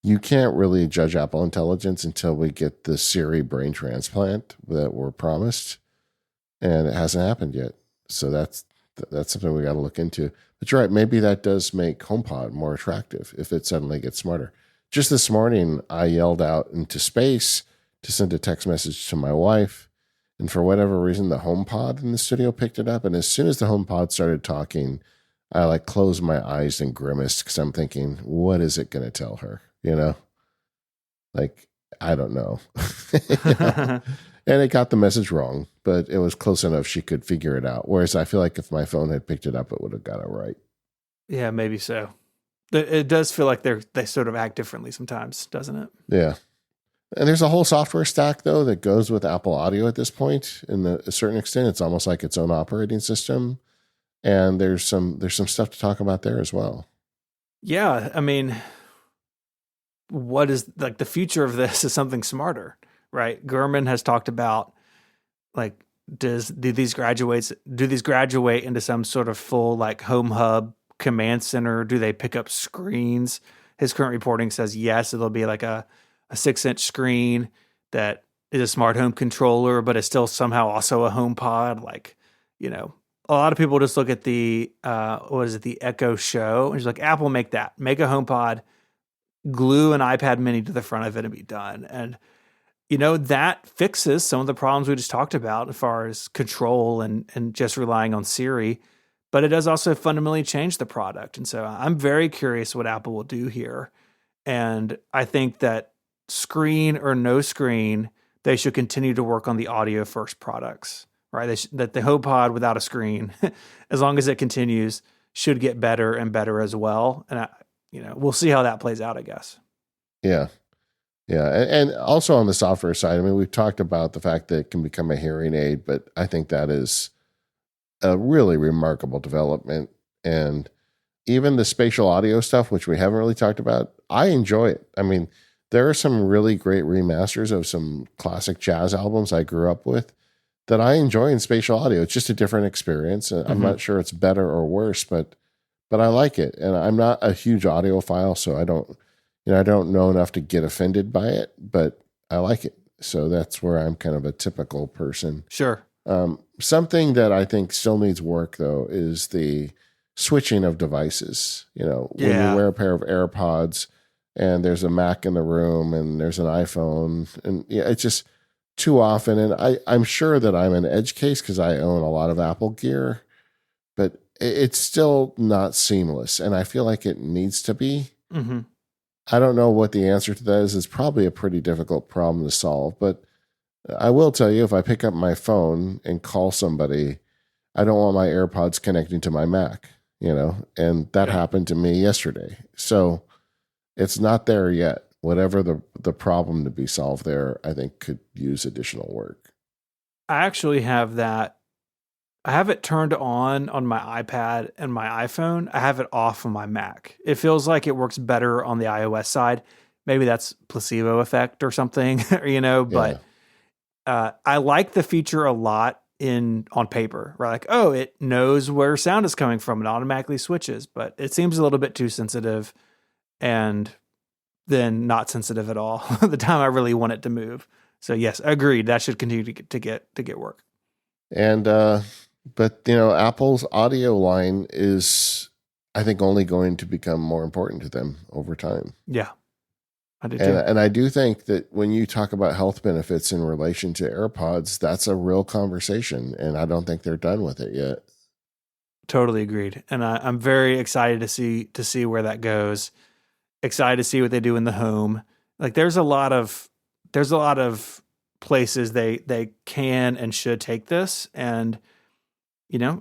you can't really judge Apple Intelligence until we get the Siri brain transplant that we're promised, and it hasn't happened yet. So that's something we got to look into. But you're right, maybe that does make HomePod more attractive if it suddenly gets smarter. Just this morning, I yelled out into space to send a text message to my wife. And for whatever reason, the HomePod in the studio picked it up. And as soon as the HomePod started talking, I like closed my eyes and grimaced because I'm thinking, what is it going to tell her? Like, I don't know. you know? And it got the message wrong, but it was close enough she could figure it out. Whereas I feel like if my phone had picked it up, it would have got it right. Yeah, maybe so. It does feel like they sort of act differently sometimes, doesn't it? Yeah. And there's a whole software stack, though, that goes with Apple Audio at this point. In a certain extent, it's almost like its own operating system. And there's some stuff to talk about there as well. Yeah, I mean, what is like the future of this is something smarter, right? Gurman has talked about like do these graduate into some sort of full like home hub command center? Do they pick up screens? His current reporting says yes, it'll be like a 6-inch screen that is a smart home controller, but it's still somehow also a home pod. Like, a lot of people just look at the the Echo Show and just like, Apple, make a home pod, glue an iPad mini to the front of it and be done. And that fixes some of the problems we just talked about as far as control and just relying on Siri, but it does also fundamentally change the product. And so I'm very curious what Apple will do here. And I think that screen or no screen, they should continue to work on the audio first products, right? That the HomePod without a screen, as long as it continues, should get better and better as well. And we'll see how that plays out, I guess. Yeah. Yeah. And also on the software side, I mean, we've talked about the fact that it can become a hearing aid, but I think that is a really remarkable development. And even the spatial audio stuff, which we haven't really talked about, I enjoy it. I mean, there are some really great remasters of some classic jazz albums I grew up with that I enjoy in spatial audio. It's just a different experience. I'm not sure it's better or worse, but I like it. And I'm not a huge audiophile, so I don't know enough to get offended by it, but I like it. So that's where I'm kind of a typical person. Sure. Something that I think still needs work, though, is the switching of devices. When you wear a pair of AirPods, and there's a Mac in the room and there's an iPhone, and yeah, it's just too often. And I'm sure that I'm an edge case because I own a lot of Apple gear, but it's still not seamless, and I feel like it needs to be. Mm-hmm. I don't know what the answer to that is. It's probably a pretty difficult problem to solve, but I will tell you, if I pick up my phone and call somebody, I don't want my AirPods connecting to my Mac, and that happened to me yesterday. So it's not there yet. Whatever the problem to be solved there, I think could use additional work. I actually have that. I have it turned on my iPad and my iPhone. I have it off on my Mac. It feels like it works better on the iOS side. Maybe that's placebo effect or something, but I like the feature a lot on paper, right? Like, oh, it knows where sound is coming from and automatically switches, but it seems a little bit too sensitive and then not sensitive at all the time I really want it to move. So yes, agreed. That should continue to get work. And, but Apple's audio line is, I think, only going to become more important to them over time. Yeah. I do too. And I do think that when you talk about health benefits in relation to AirPods, that's a real conversation. And I don't think they're done with it yet. Totally agreed. And I'm very excited to see where that goes. Excited to see what they do in the home. Like there's a lot of places they can and should take this. And,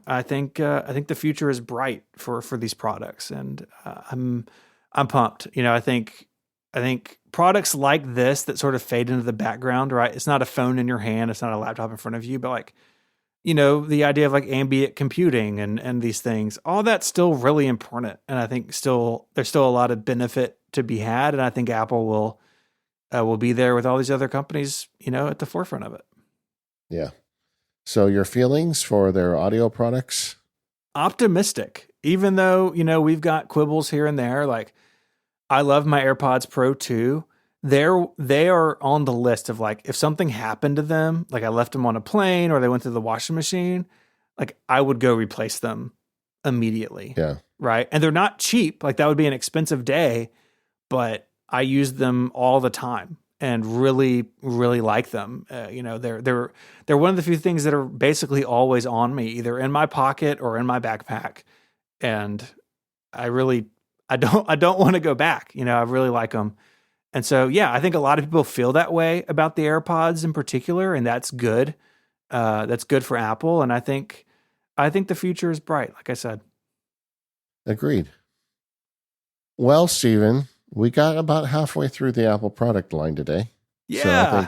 I think the future is bright for these products, and I'm pumped. I think products like this that sort of fade into the background, right? It's not a phone in your hand. It's not a laptop in front of you, but like, the idea of like ambient computing and these things, all that's still really important. And I think there's still a lot of benefit to be had. And I think Apple will be there with all these other companies, at the forefront of it. Yeah. So your feelings for their audio products? Optimistic, even though, we've got quibbles here and there. Like I love my AirPods Pro 2. They are on the list of like, if something happened to them, like I left them on a plane or they went through the washing machine, like I would go replace them immediately. Yeah. Right. And they're not cheap. Like that would be an expensive day, but I use them all the time and really, really like them. They're one of the few things that are basically always on me, either in my pocket or in my backpack. And I don't want to go back. I really like them. And so, yeah, I think a lot of people feel that way about the AirPods in particular, and that's good. That's good for Apple. And I think the future is bright, like I said. Agreed. Well, Stephen, we got about halfway through the Apple product line today. Yeah. So I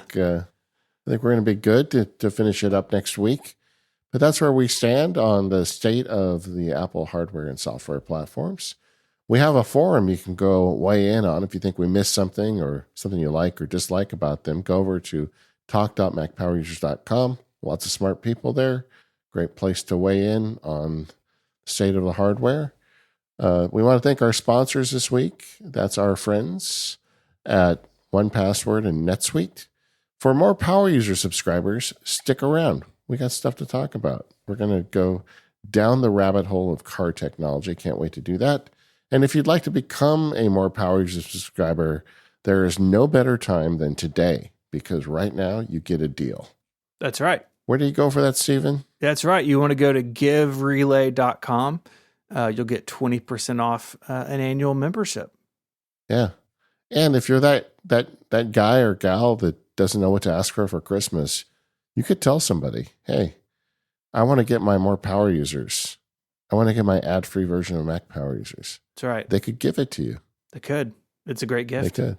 think we're going to be good to finish it up next week. But that's where we stand on the state of the Apple hardware and software platforms. We have a forum you can go weigh in on. If you think we missed something or something you like or dislike about them, go over to talk.macpowerusers.com. Lots of smart people there. Great place to weigh in on the state of the hardware. We want to thank our sponsors this week. That's our friends at 1Password and NetSuite. For more Power User subscribers, stick around. We got stuff to talk about. We're going to go down the rabbit hole of car technology. Can't wait to do that. And if you'd like to become a more Power User subscriber, there is no better time than today, because right now you get a deal. That's right. Where do you go for that, Stephen? That's right. You want to go to giverelay.com. You'll get 20% off an annual membership. Yeah. And if you're that guy or gal that doesn't know what to ask for Christmas, you could tell somebody, hey, I want to get my more Power Users. I want to get my ad-free version of Mac Power Users. That's right. They could give it to you. They could. It's a great gift. They could.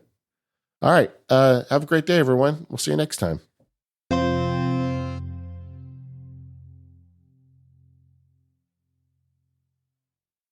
All right. Have a great day, everyone. We'll see you next time.